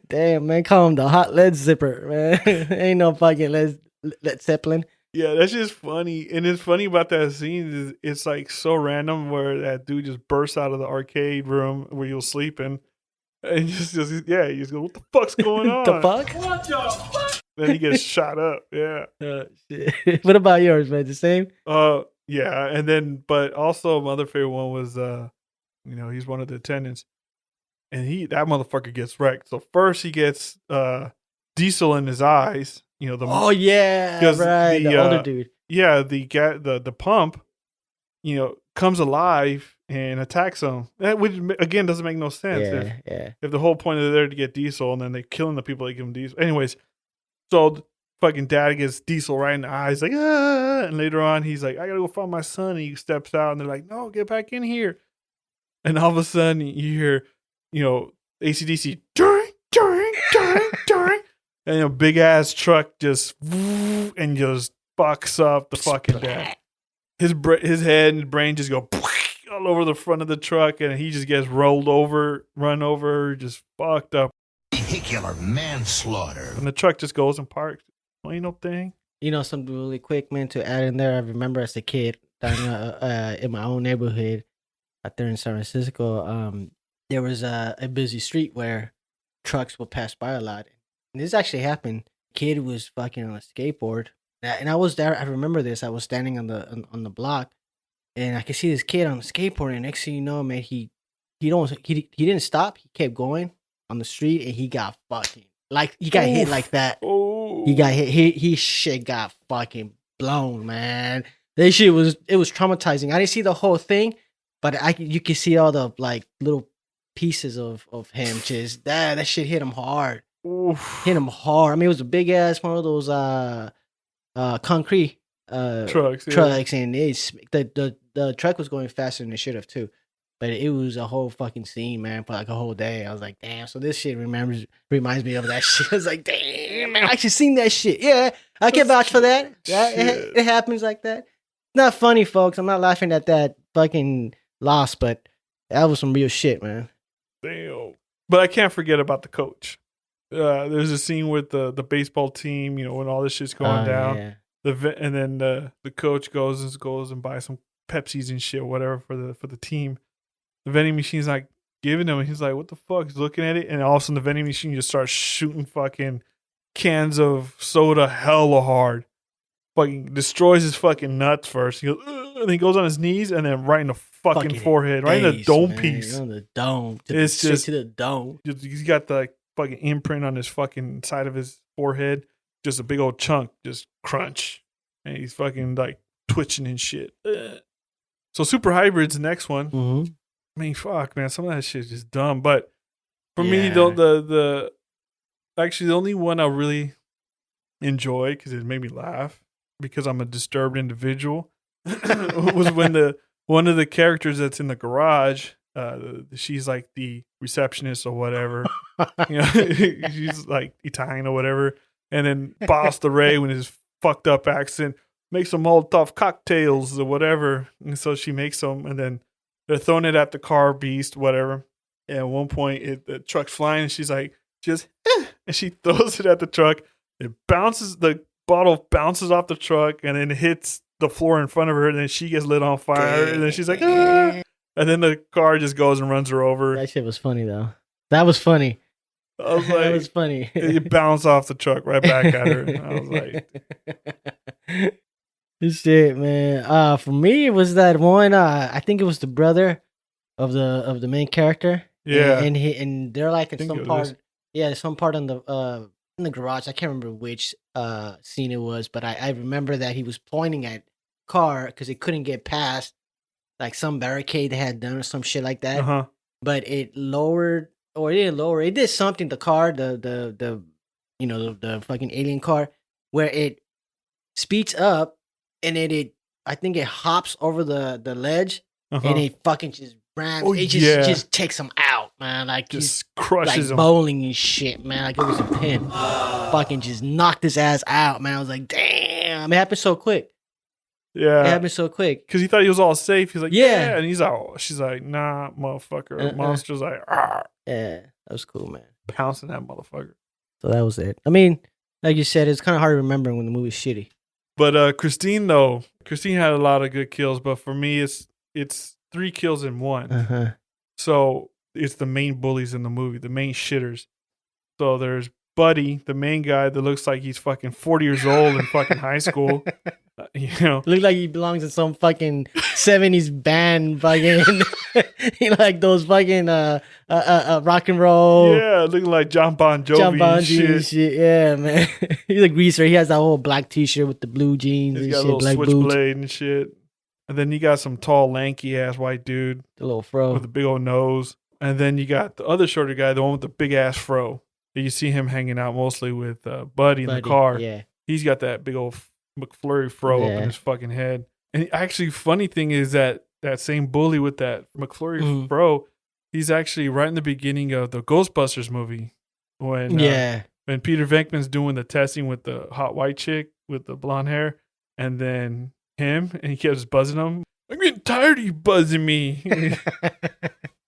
Damn, man, call him the hot lead zipper, man. Ain't no fucking Led Zeppelin. Yeah, that's just funny. And it's funny about that scene is it's like so random where that dude just bursts out of the arcade room where you're sleeping. And you just he just goes, "What the fuck's going on?" The fuck? What the fuck? Then he gets shot up. Yeah. Shit. What about yours, man? The same? Yeah. And then, but also my other favorite one was, he's one of the attendants. And that motherfucker gets wrecked. So first he gets diesel in his eyes. Oh yeah, 'cause right. The older dude. Yeah, the pump, comes alive and attacks him. Which again doesn't make no sense. Yeah. If the whole point is there to get diesel and then they're killing the people that give him diesel. Anyways, so the fucking dad gets diesel right in the eyes, like, ah! And later on he's like, "I gotta go find my son." And he steps out and they're like, "No, get back in here." And all of a sudden you hear, AC/DC, "Ding, ding, ding, ding." And a big ass truck just and just fucks up the fucking dad. His head and brain just go all over the front of the truck, and he just gets run over, just fucked up. Vehicular manslaughter. And the truck just goes and parks. Ain't no thing. Something really quick, man, to add in there. I remember as a kid down in my own neighborhood out there in San Francisco, there was a busy street where trucks would pass by a lot. And this actually happened. Kid was fucking on a skateboard, and I was there. I remember this. I was standing on the block, and I could see this kid on the skateboard. And next thing you know, man, he didn't stop. He kept going on the street, and he got fucking he got hit like that. Oh, He got hit. He shit got fucking blown, man. This shit was traumatizing. I didn't see the whole thing, but you could see all the like little pieces of him. Just that shit hit him hard. Oof. Hit him hard. I mean, it was a big ass one of those concrete Trucks, and the truck was going faster than it should have too. But it was a whole fucking scene, man, for like a whole day. I was like, damn. So this shit reminds me of that shit. I was like, damn, man, I actually seen that shit. Yeah, I can vouch for that. Yeah, it happens like that. Not funny, folks. I'm not laughing at that fucking loss, but that was some real shit, man. Damn. But I can't forget about the coach. There's a scene with the baseball team, when all this shit's going down. Yeah. And then the coach goes and buys some Pepsis and shit, whatever, for the team. The vending machine's like giving him, and he's like, "What the fuck?" He's looking at it, and all of a sudden the vending machine just starts shooting fucking cans of soda hella hard. Fucking destroys his fucking nuts first. He goes, "Ugh," and then he goes on his knees, and then right in the fucking forehead, right in the dome man. piece. On the dome. It's Straight just to the dome. He's got the fucking imprint on his fucking side of his forehead. Just a big old chunk, just crunch. And he's fucking like twitching and shit. Ugh. So Super Hybrid's the next one. Mm-hmm. I mean, fuck, man, some of that shit is just dumb. But for me, Yeah. the only one I really enjoy because it made me laugh because I'm a disturbed individual was when one of the characters that's in the garage, she's like the receptionist or whatever. She's like Italian or whatever, and then Boss the Ray with his fucked up accent makes some Molotov cocktails or whatever, and so she makes them, and then they're throwing it at the car beast, whatever. And at one point, the truck's flying, and she's like, and she throws it at the truck. It bounces, the bottle bounces off the truck, and then hits the floor in front of her, and then she gets lit on fire, and then she's like, ah! And then the car just goes and runs her over. That shit was funny though. That was funny. I was like, that was funny. It bounced off the truck right back at her. I was like, shit, man. For me, it was that one. I think it was the brother of the main character. Yeah. and they're like in Think some of part. this. Yeah, some part in the garage. I can't remember which scene it was, but I remember that he was pointing at car because it couldn't get past like some barricade they had done or some shit like that. Uh-huh. But it lowered, or it didn't lower. It did something. The car, the the fucking alien car, where it speeds up and it I think it hops over the ledge Uh-huh. and it fucking just rams. Oh, it yeah. just takes him out, man. Like he's Just crushes like him. bowling and shit, man. Like it was a pin. Fucking just knocked his ass out, man. I was like, damn, it happened so quick. It Yeah. happened so quick. Because he thought he was all safe. He's like, Yeah. yeah. And he's like, she's like, nah, motherfucker. Monster's like, Yeah, that was cool, man. pouncing that motherfucker. So that was it. I mean, like you said, it's kind of hard to remember when the movie's shitty. But Christine had a lot of good kills. But for me, it's 3 kills in one. Uh-huh. So it's the main bullies in the movie, the main shitters. So there's Buddy, the main guy that looks like he's fucking 40 years old in fucking high school. You know, Look like he belongs in some fucking 70s band, fucking like those fucking rock and roll. yeah, looking like John Bon Jovi. John Bon and Jovi and shit. Yeah, man. He's a greaser. He has that whole black t-shirt with the blue jeans He's and got a shit, little black boots, switchblade and shit. And then you got some tall, lanky ass white dude the little fro. with a big old nose. And then you got the other shorter guy, the one with the big ass fro. You see him hanging out mostly with Buddy in the car. Yeah. He's got that big old McFlurry fro up Yeah. in his fucking head. And actually, funny thing is that same bully with that McFlurry fro, he's actually right in the beginning of the Ghostbusters movie when Peter Venkman's doing the testing with the hot white chick with the blonde hair, and then him, and he keeps buzzing him. I'm getting tired of you buzzing me.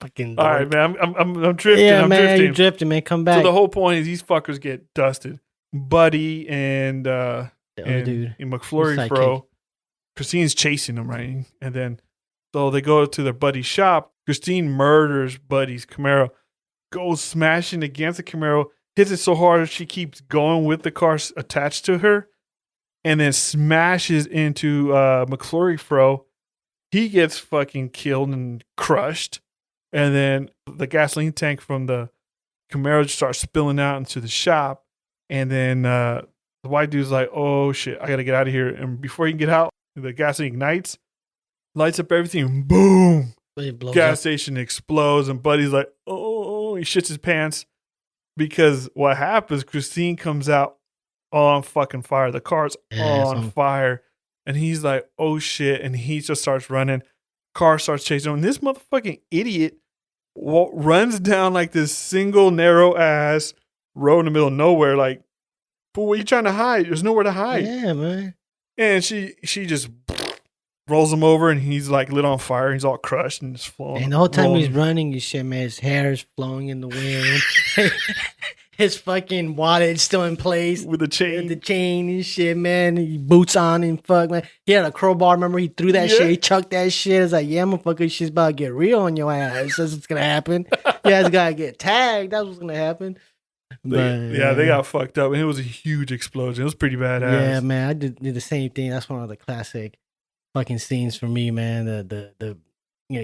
Fucking All right, man. I'm drifting. Yeah, I'm man, drifting. you're drifting, man. Come back. So the whole point is these fuckers get dusted. Buddy and the other dude. and McFlurry Sidekick. fro. Christine's chasing them, right? And then so they go to their buddy's shop. Christine murders Buddy's Camaro, goes smashing against the Camaro, hits it so hard she keeps going with the car attached to her, and then smashes into McFlurry fro. He gets fucking killed and crushed. And then the gasoline tank from the Camaro just starts spilling out into the shop. And then the white dude's like, oh shit, I gotta get out of here. And before he can get out, the gasoline ignites, lights up everything, and boom! It blows Gas up. station explodes. And Buddy's like, oh, he shits his pants. Because what happens, Christine comes out on fucking fire. The car's on fire. And he's like, oh shit. And he just starts running. Car starts chasing him. And this motherfucking idiot runs down like this single narrow ass road in the middle of nowhere. Like, fool, what are you trying to hide? There's nowhere to hide. Yeah, man. And she just rolls him over, and he's like lit on fire. He's all crushed and just flowing. And the whole time he's rolling. running, you shit, man, his hair is flowing in the wind. His fucking wallet is still in place. With the chain. The chain and shit, man. He boots on and fuck, man. He had a crowbar. Remember, he threw that Yeah. shit. He chucked that shit. It's like, yeah, motherfucker, shit's about to get real on your ass. That's what's gonna happen. You guys gotta get tagged. That's what's gonna happen. They got fucked up, and it was a huge explosion. It was pretty badass. Yeah, man. I did the same thing. That's one of the classic fucking scenes for me, man. The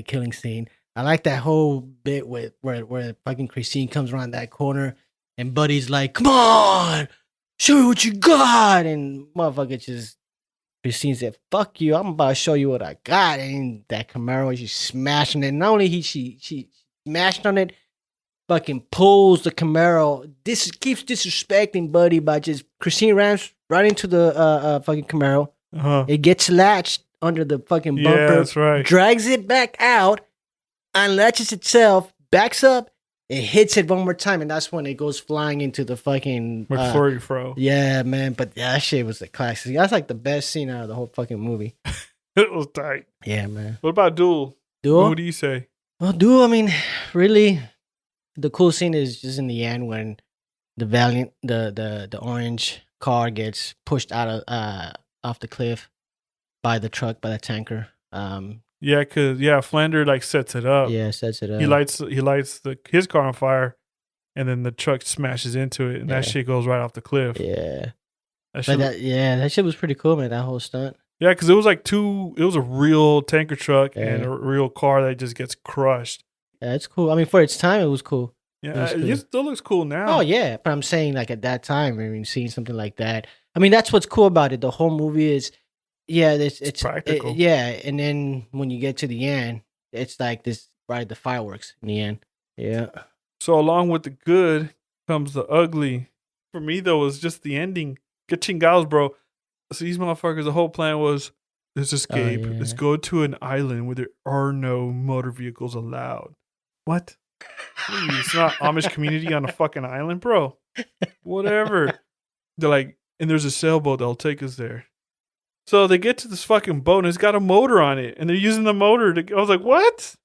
killing scene. I like that whole bit with where fucking Christine comes around that corner and Buddy's like, "Come on, show me what you got," and motherfucker just Christine said, "Fuck you, I'm about to show you what I got." And that Camaro, she's smashing it. Not only she smashed on it, fucking pulls the Camaro. This keeps disrespecting Buddy by just Christine rams right into the fucking Camaro. Uh-huh. It gets latched under the fucking bumper. Yeah, that's right. Drags it back out, unlatches itself, backs up, it hits it one more time, and that's when it goes flying into the fucking McFlurry fro. Yeah, man. But that shit was a classic. That's like the best scene out of the whole fucking movie. It was tight. Yeah, man. What about Duel? Duel? What do you say? Well, Duel, I mean, really, the cool scene is just in the end when the Valiant, the orange car gets pushed out of off the cliff by the truck, by the tanker. Yeah, because Flander like sets it up. Yeah, sets it up. He lights his car on fire, and then the truck smashes into it, and that shit goes right off the cliff. Yeah. That shit, That shit was pretty cool, man. That whole stunt. yeah, because it was like it was a real tanker truck and a real car that just gets crushed. Yeah, it's cool. I mean, for its time, it was cool. Yeah, was cool. it still looks cool now. Oh yeah, but I'm saying like at that time, I mean, seeing something like that. I mean, that's what's cool about it. The whole movie is, yeah, it's practical. yeah, and then when you get to the end, it's like this, right? The fireworks in the end. Yeah. So along with the good comes the ugly. For me though, was just the ending. Get chingados, bro. So these motherfuckers, the whole plan was let's escape. yeah. Let's go to an island where there are no motor vehicles allowed. What? It's not Amish community on a fucking island, bro. Whatever. They're like, and there's a sailboat that'll take us there. So they get to this fucking boat and it's got a motor on it, and they're using the motor to. I was like, what?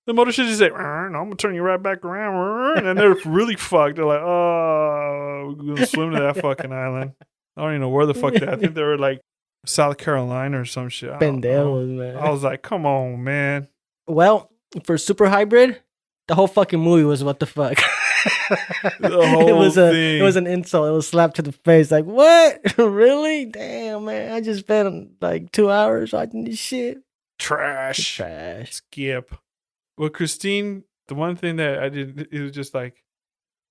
The motor should just say, no, I'm gonna turn you right back around, and then they're really fucked. They're like, oh, we're gonna swim to that fucking island. I don't even know where the fuck that. I think they were like South Carolina or some shit. I don't know. Pendejos, man. I was like, come on, man. Well, for Super Hybrid, the whole fucking movie was what the fuck. The whole it was thing. an insult. It was slapped to the face. Like, what? Really? Damn, man. I just spent like 2 hours watching this shit. Trash. Skip. Well, Christine, the one thing that I did, it was just like,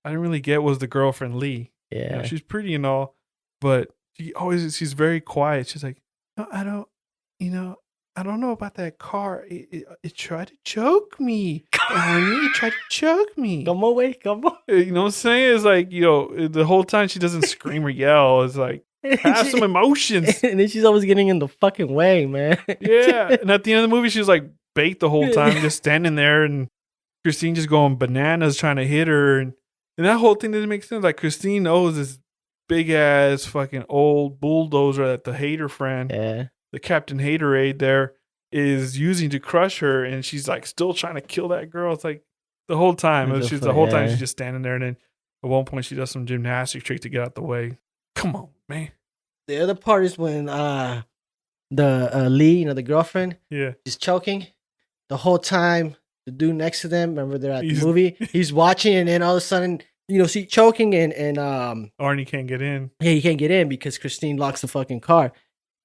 I didn't really get was the girlfriend Lee. Yeah. You know, she's pretty and all, but she's very quiet. She's like, no, I don't know about that car. It tried to choke me. It tried to choke me. Come on, wait. Come on. You know what I'm saying? It's like, the whole time she doesn't scream or yell. It's like, have some emotions. And then she's always getting in the fucking way, man. Yeah. And at the end of the movie, she was like baked the whole time, just standing there, and Christine just going bananas trying to hit her. And that whole thing didn't make sense. Like, Christine owes this big ass fucking old bulldozer that the hater friend, the Captain Haterade there, is using to crush her, and she's like still trying to kill that girl. It's like the whole time. Time she's just standing there, and then at one point she does some gymnastic trick to get out the way. Come on, man. The other part is when the Lee, the girlfriend, is choking. The whole time, the dude next to them, remember they're at the movie, he's watching, and then all of a sudden, see choking, and Arnie can't get in. Yeah, he can't get in because Christine locks the fucking car.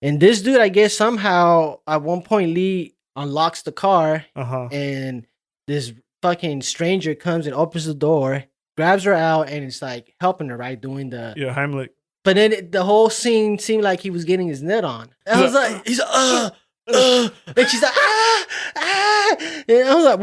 And this dude, I guess somehow at one point Lee unlocks the car, and this fucking stranger comes and opens the door, grabs her out, and it's like helping her, right, doing the Heimlich. But then the whole scene seemed like he was getting his nut on. I was like, he's like, and she's like, and I was like,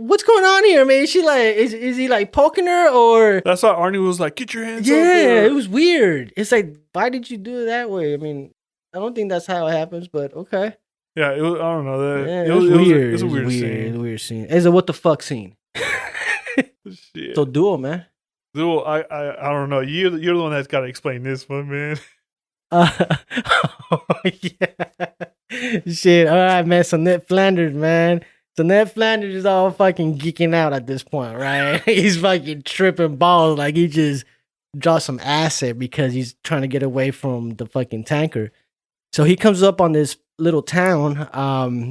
what's going on here, man? Is she like, is he like poking her, or? That's why Arnie was like, get your hands up. Yeah, it was weird. It's like, why did you do it that way? I mean, I don't think that's how it happens, but okay. Yeah, I don't know. It was weird. It was a weird scene. It was a weird scene. It's a what the fuck scene. Shit. So Duel, man. Duel, I don't know. You're the one that's got to explain this one, man. Yeah. Shit. All right, man. So Ned Flanders, man. So Ned Flanders is all fucking geeking out at this point, right? He's fucking tripping balls like he just dropped some acid because he's trying to get away from the fucking tanker. So he comes up on this little town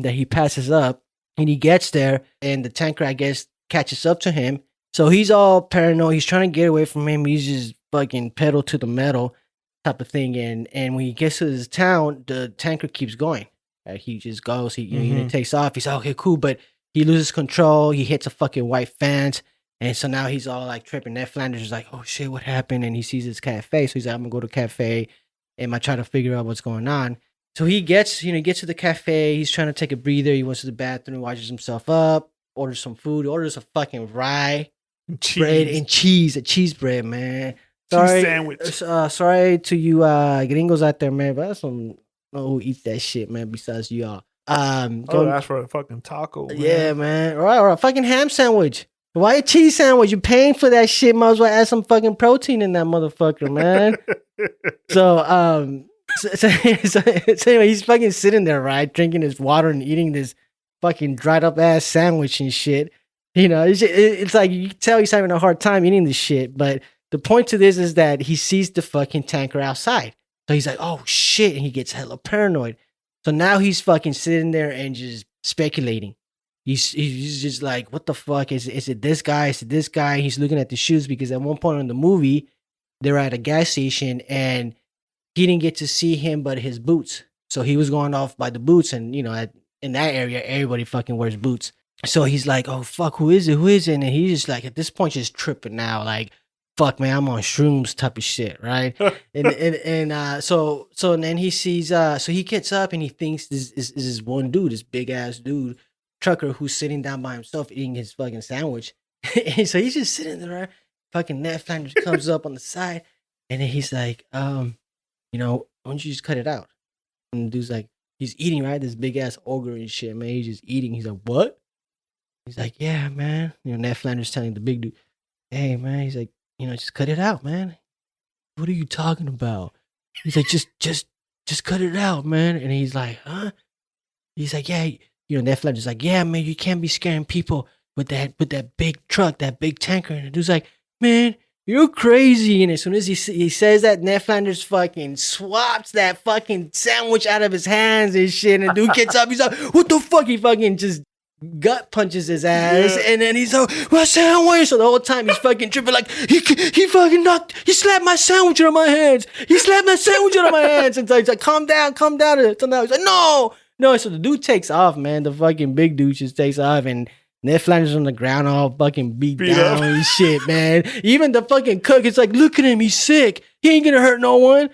that he passes up, and he gets there, and the tanker, I guess, catches up to him. So he's all paranoid. He's trying to get away from him. He's just fucking pedal to the metal type of thing. And when he gets to this town, the tanker keeps going. He just goes. He takes off. He's like, okay, cool. But he loses control. He hits a fucking white fence. And so now he's all like tripping. Ned Flanders is like, oh shit, what happened? And he sees this cafe. So he's like, I'm gonna go to the cafe and I try to figure out what's going on. So he gets to the cafe. He's trying to take a breather. He went to the bathroom, washes himself up, orders some food, orders a fucking rye bread and cheese, a cheese bread, man. Sorry, cheese sandwich. Sorry to you gringos out there, man, but I don't know who eats that shit, man, besides y'all. I would ask for a fucking taco, man. Yeah, man. Or a fucking ham sandwich. Why a cheese sandwich? You're paying for that shit. Might as well add some fucking protein in that motherfucker, man. So anyway, he's fucking sitting there, right, drinking his water and eating this fucking dried up ass sandwich and shit. It's like you can tell he's having a hard time eating this shit. But the point to this is that he sees the fucking tanker outside. So he's like, oh shit. And he gets hella paranoid. So now he's fucking sitting there and just speculating. He's just like, what the fuck? Is it this guy? Is it this guy? He's looking at the shoes because at one point in the movie, they're at a gas station and he didn't get to see him but his boots. So he was going off by the boots. And, in that area, everybody fucking wears boots. So he's like, "Oh fuck, who is it? Who is it?" And he's just like, at this point, just tripping now, like, "Fuck, man, I'm on shrooms," type of shit, right? So and then he sees, so he gets up and he thinks this is this one dude, this big ass dude, trucker, who's sitting down by himself eating his fucking sandwich. And so he's just sitting there. Fucking Ned Flanders comes up on the side, and then he's like, why don't you just cut it out? And the dude's like, he's eating, right? This big ass ogre and shit, man. He's just eating. He's like, what? He's like, yeah, man. Ned Flanders telling the big dude, hey, man. He's like, just cut it out, man. What are you talking about? He's like, just cut it out, man. And he's like, huh? He's like, yeah. Ned Flanders is like, yeah, man. You can't be scaring people with that big truck, that big tanker. And the dude's like, man, you're crazy. And as soon as he says that, Ned Flanders fucking swaps that fucking sandwich out of his hands and shit. And the dude gets up. He's like, what the fuck? He fucking just gut punches his ass. Yeah. And then he's like, my sandwich. So the whole time he's fucking tripping like, he slapped my sandwich out of my hands. He slapped my sandwich out of my hands. And so he's like, calm down. So now he's like, no. So the dude takes off, man. The fucking big dude just takes off. And Ned Flanders on the ground all fucking beat down and shit, man. Even the fucking cook is like, look at him, he's sick. He ain't gonna hurt no one.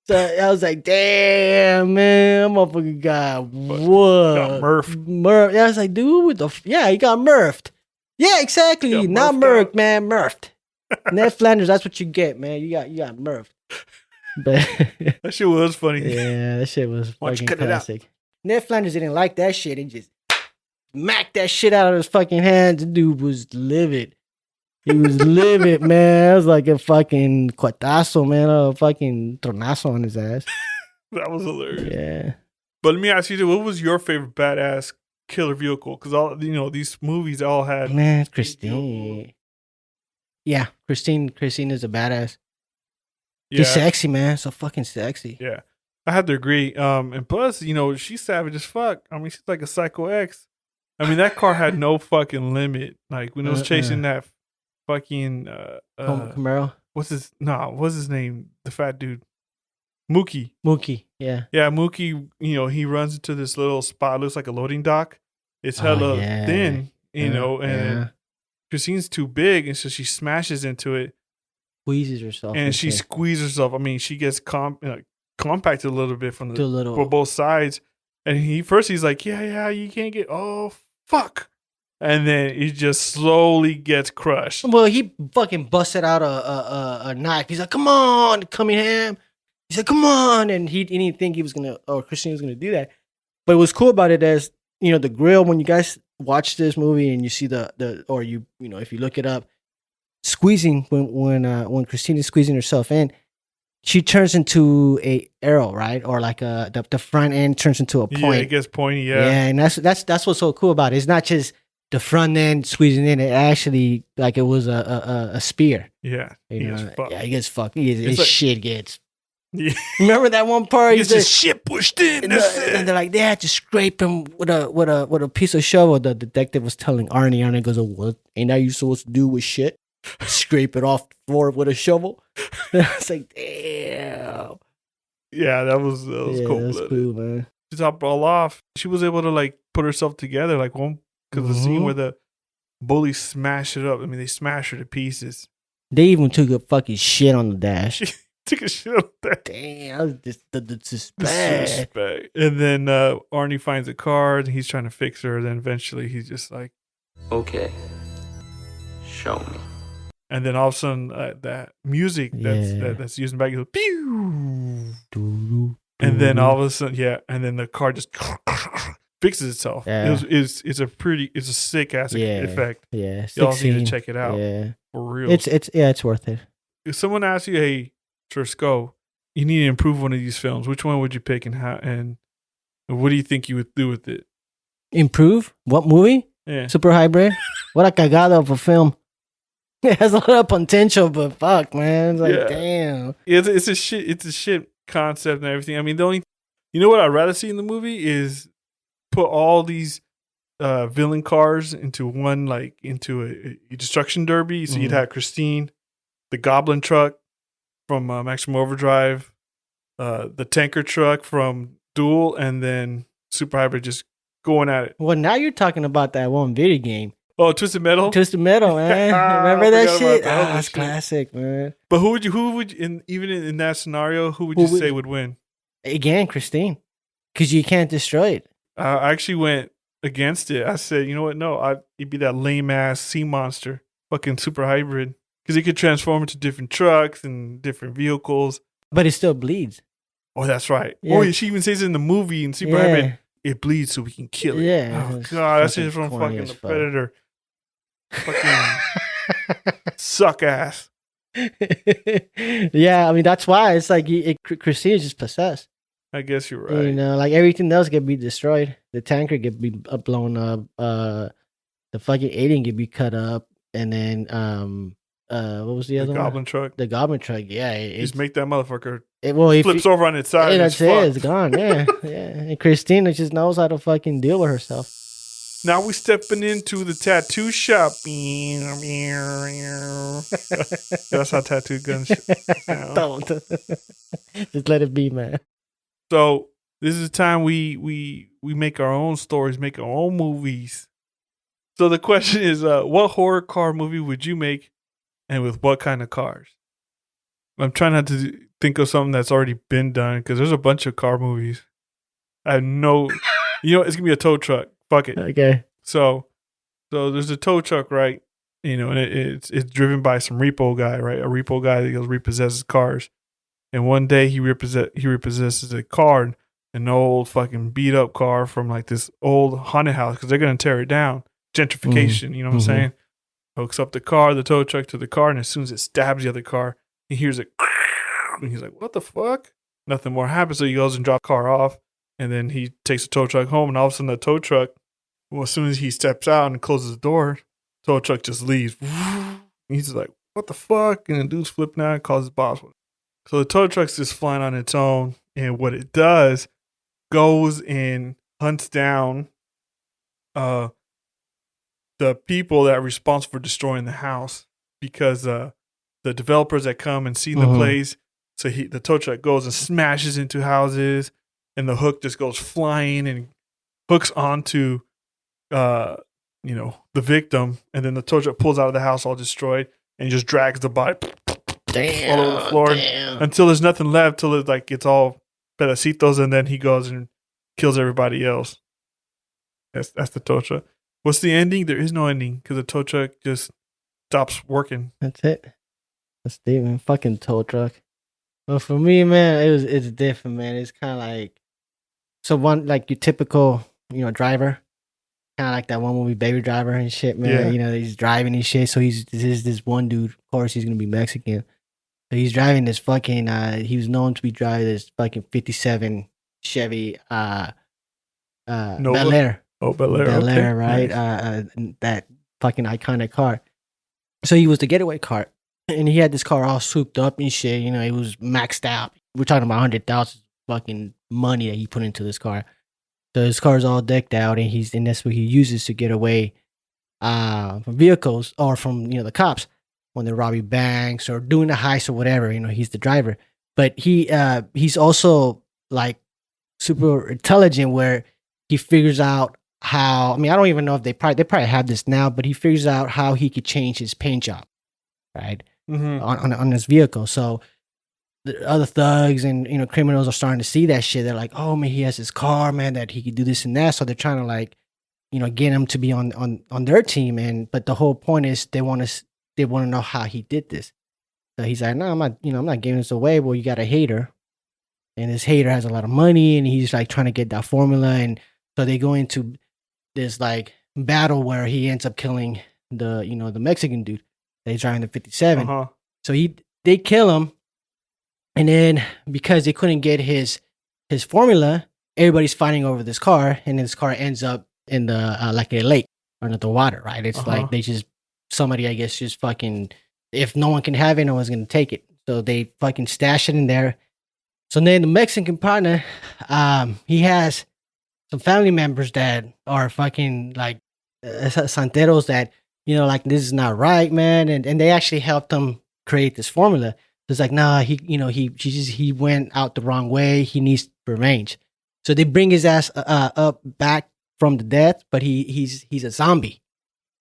So I was like, damn, man, that motherfucker got what? Got Murph. Yeah, I was like, dude, he got murphed. Yeah, exactly. Not murked, man, murphed. Ned Flanders, that's what you get, man. You got murphed. But that shit was funny. Yeah, that shit was fucking classic. Ned Flanders didn't like that shit and just smacked that shit out of his fucking hands. The dude was livid. He was livid, man. It was like a fucking cuatazo, man. A fucking tronazo on his ass. That was hilarious. Yeah. But let me ask you, what was your favorite badass killer vehicle? Because all these movies all had. Man, Christine. Yeah, Christine is a badass. Yeah. She's sexy, man. So fucking sexy. Yeah. I have to agree. And plus, she's savage as fuck. I mean, she's like a Psycho X. I mean, that car had no fucking limit. Like when it was chasing that fucking Camaro. What's his name? The fat dude, Mookie. Yeah. Yeah, Mookie. He runs into this little spot. Looks like a loading dock. It's hella thin, and Christine's too big, and so she smashes into it, squeezes herself, and she squeezes herself. I mean, she gets compacted a little bit from for both sides. And he's like, yeah, you can't get, oh, fuck. And then he just slowly gets crushed. Well, he fucking busted out a knife. He's like, come on, Cunningham. He's like, come on. And he didn't think Christine was going to do that. But what's cool about it is, the grill, when you guys watch this movie and you see or if you look it up, squeezing, when Christine is squeezing herself in, she turns into a arrow, right? Or like the front end turns into a point. Yeah, it gets pointy. Yeah, and that's what's so cool about it. It's not just the front end squeezing in. It actually like it was a spear. Yeah, he gets fucked. His shit gets. Yeah. Remember that one part? He gets his shit pushed in. And they're like, they had to scrape him with a piece of shovel. The detective was telling Arnie. Arnie goes, "Oh, what? Ain't that you supposed to do with shit? Scrape it off the floor with a shovel." I was like, damn. Yeah, that was cool. That's cool, man. She topped all off. She was able to like put herself together, like because the scene where the bullies smash it up. I mean, they smash her to pieces. They even took a fucking shit on the dash. Took a shit on that. Damn, that was disrespect. And then Arnie finds a car and he's trying to fix her. Then eventually he's just like, okay, show me. And then all of a sudden that music that's used in back goes, pew. And then all of a sudden, and then the car just fixes itself. Yeah. It's a sick ass effect. Yeah, y'all need to check it out. Yeah, for real. It's worth it. If someone asks you, hey, Trisco, you need to improve one of these films, which one would you pick and how? And what do you think you would do with it? Improve? What movie? Yeah, Super Hybrid. What a cagada of a film. It has a lot of potential, but fuck, man. It's like, damn. It's a shit concept and everything. I mean, what I'd rather see in the movie is put all these villain cars into one, like into a destruction derby. So you'd have Christine, the Goblin truck from Maximum Overdrive, the tanker truck from Duel, and then Super Hybrid just going at it. Well, now you're talking about that one video game. Oh, Twisted Metal. Twisted Metal, man. Remember I that forgot shit? about that. That's Shit. classic, man. But who would even in that scenario, who would you say would win? Again, Christine, because you can't destroy it. I actually went against it. I said, you know what? No, it'd be that lame ass sea monster, fucking super hybrid, because he could transform into different trucks and different vehicles. But it still bleeds. Oh, that's right. Yeah. Oh, she even says it in the movie in Super Hybrid, it bleeds so we can kill it. Yeah. Oh god, that's just from corny fucking as the fuck. Predator. Fucking suck ass. Yeah, I mean that's why it's like Christine is just possessed. I guess you're right. You know, like everything else get be destroyed. The tanker get be blown up. The fucking alien get be cut up, and then what was the other Goblin one? truck. The goblin truck. Yeah, Just make that motherfucker if flips over on its side. Yeah, And that's it. It's gone. Yeah, yeah. And Christina just knows how to fucking deal with herself. Now we're stepping into the tattoo shop. That's how tattoo guns sound. Don't. Just let it be, man. So this is the time we make our own stories, make our own movies. So the question is, what horror car movie would you make, and with what kind of cars? I'm trying not to think of something that's already been done because there's a bunch of car movies. I have no, it's gonna be a tow truck. Fuck it. Okay. So there's a tow truck, right? And it's driven by some repo guy, right? A repo guy that goes repossesses cars. And one day he repossesses a car, an old fucking beat up car from like this old haunted house because they're gonna tear it down. Gentrification, you know what I'm saying? Hooks up the tow truck to the car, and as soon as it stabs the other car, he hears it, and he's like, "What the fuck?" Nothing more happens, so he goes and drops the car off, and then he takes the tow truck home, and all of a sudden the tow truck, well, as soon as he steps out and closes the door, tow truck just leaves. He's like, "What the fuck?" And the dude's flipping out and calls his boss. So the tow truck's just flying on its own, and what it does goes and hunts down the people that are responsible for destroying the house, because the developers that come and see the place, so the tow truck goes and smashes into houses, and the hook just goes flying and hooks onto the victim, and then the tow truck pulls out of the house all destroyed and just drags the body all over the floor until there's nothing left, till it's all pedacitos, and then he goes and kills everybody else. That's the tow truck. What's the ending? There is no ending because the tow truck just stops working. That's it. That's Steven. Fucking tow truck. Well, for me, man, it's different, man. It's kind of like one like your typical driver, kind of like that one movie Baby Driver and shit, man. Yeah. He's driving and shit. So this one dude. Of course, he's gonna be Mexican. So he's driving this fucking. He was known to be driving this fucking '57 Chevy Bel Air. Oh, Bel Air. Bel Air, okay. right? Nice. That fucking iconic car. So he was the getaway car, and he had this car all souped up and shit. It was maxed out. We're talking about 100,000 fucking money that he put into this car. So his car's all decked out, and that's what he uses to get away from vehicles or from the cops when they're robbing banks or doing a heist or whatever. He's the driver, but he's also like super intelligent, where he figures out how. I mean, I don't even know if they probably have this now, but he figures out how he could change his paint job, right, on his vehicle. So the other thugs and criminals are starting to see that shit. They're like, "Oh man, he has his car, man, that he could do this and that." So they're trying to like, get him to be on their team. But the whole point is they want to know how he did this. So he's like, "No, I'm not. I'm not giving this away." Well, you got a hater, and this hater has a lot of money, and he's like trying to get that formula. And so they go into this like battle where he ends up killing the Mexican dude that he's driving the '57. So they kill him. And then because they couldn't get his formula, everybody's fighting over this car, and this car ends up in the like a lake under the water, right? It's like somebody, I guess, just fucking, if no one can have it, no one's gonna take it. So they fucking stash it in there. So then the Mexican partner, he has some family members that are fucking like santeros that like, this is not right, man, and they actually helped him create this formula. It's like, nah, he went out the wrong way. He needs revenge. So they bring his ass up back from the death, but he's a zombie.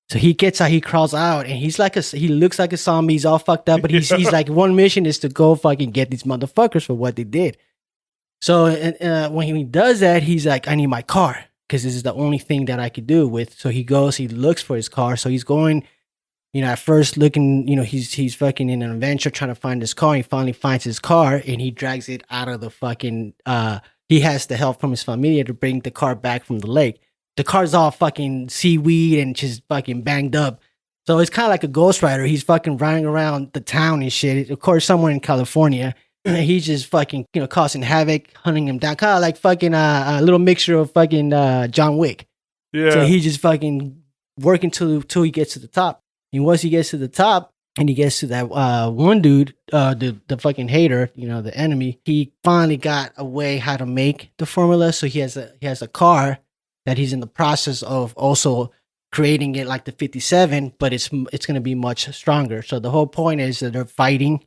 So he gets out, he crawls out, and he looks like a zombie. He's all fucked up, but he's like, one mission is to go fucking get these motherfuckers for what they did. So when he does that, he's like, I need my car because this is the only thing that I could do with. So he goes, he looks for his car. So he's going, at first looking, he's fucking in an adventure trying to find his car. He finally finds his car and he drags it out of the fucking, he has the help from his familia to bring the car back from the lake. The car's all fucking seaweed and just fucking banged up. So it's kind of like a Ghost Rider. He's fucking running around the town and shit. Of course, somewhere in California. He's just fucking, causing havoc, hunting him down. Kind of like fucking a little mixture of fucking John Wick. Yeah. So he's just fucking working till he gets to the top. And once he gets to the top and he gets to that one dude, the fucking hater, the enemy, he finally got a way how to make the formula. So he has a car that he's in the process of also creating it like the 57, but it's going to be much stronger. So the whole point is that they're fighting.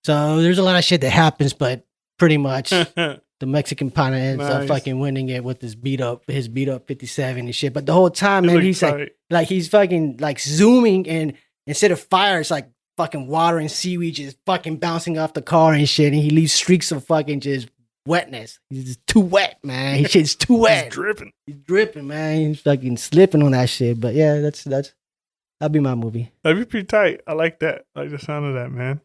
So there's a lot of shit that happens, but pretty much the Mexican partner ends up fucking winning it with his beat up 57 and shit. But the whole time, man, he's like he's fucking like zooming, and instead of fire, it's like fucking water and seaweed just fucking bouncing off the car and shit. And he leaves streaks of fucking just wetness. He's just too wet, man. His shit's too wet. He's dripping, man. He's fucking slipping on that shit. But yeah, that'll be my movie. That'd be pretty tight. I like that. I like the sound of that, man.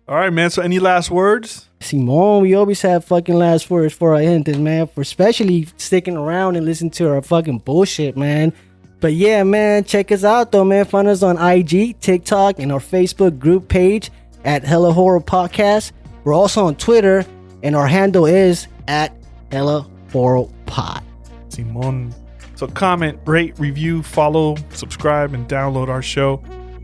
All right, man. So any last words? Simone, we always have fucking last words for our ending, man. For especially sticking around and listening to our fucking bullshit, man. But yeah, man, check us out though, man. Find us on IG, TikTok, and our Facebook group page at Hella Horror Podcast. We're also on Twitter, and our handle is at Hella Horror Pod. Simone. So comment, rate, review, follow, subscribe, and download our show.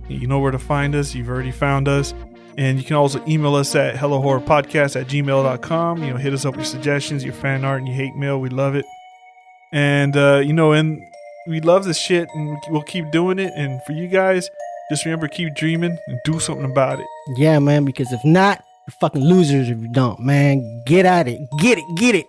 You know where to find us. You've already found us. And you can also email us at hellahorrorpodcast@gmail.com. Hit us up with your suggestions, your fan art, and your hate mail. We love it. And, and we love this shit, and we'll keep doing it. And for you guys, just remember, keep dreaming and do something about it. Yeah, man, because if not, you're fucking losers if you don't, man. Get at it. Get it. Get it.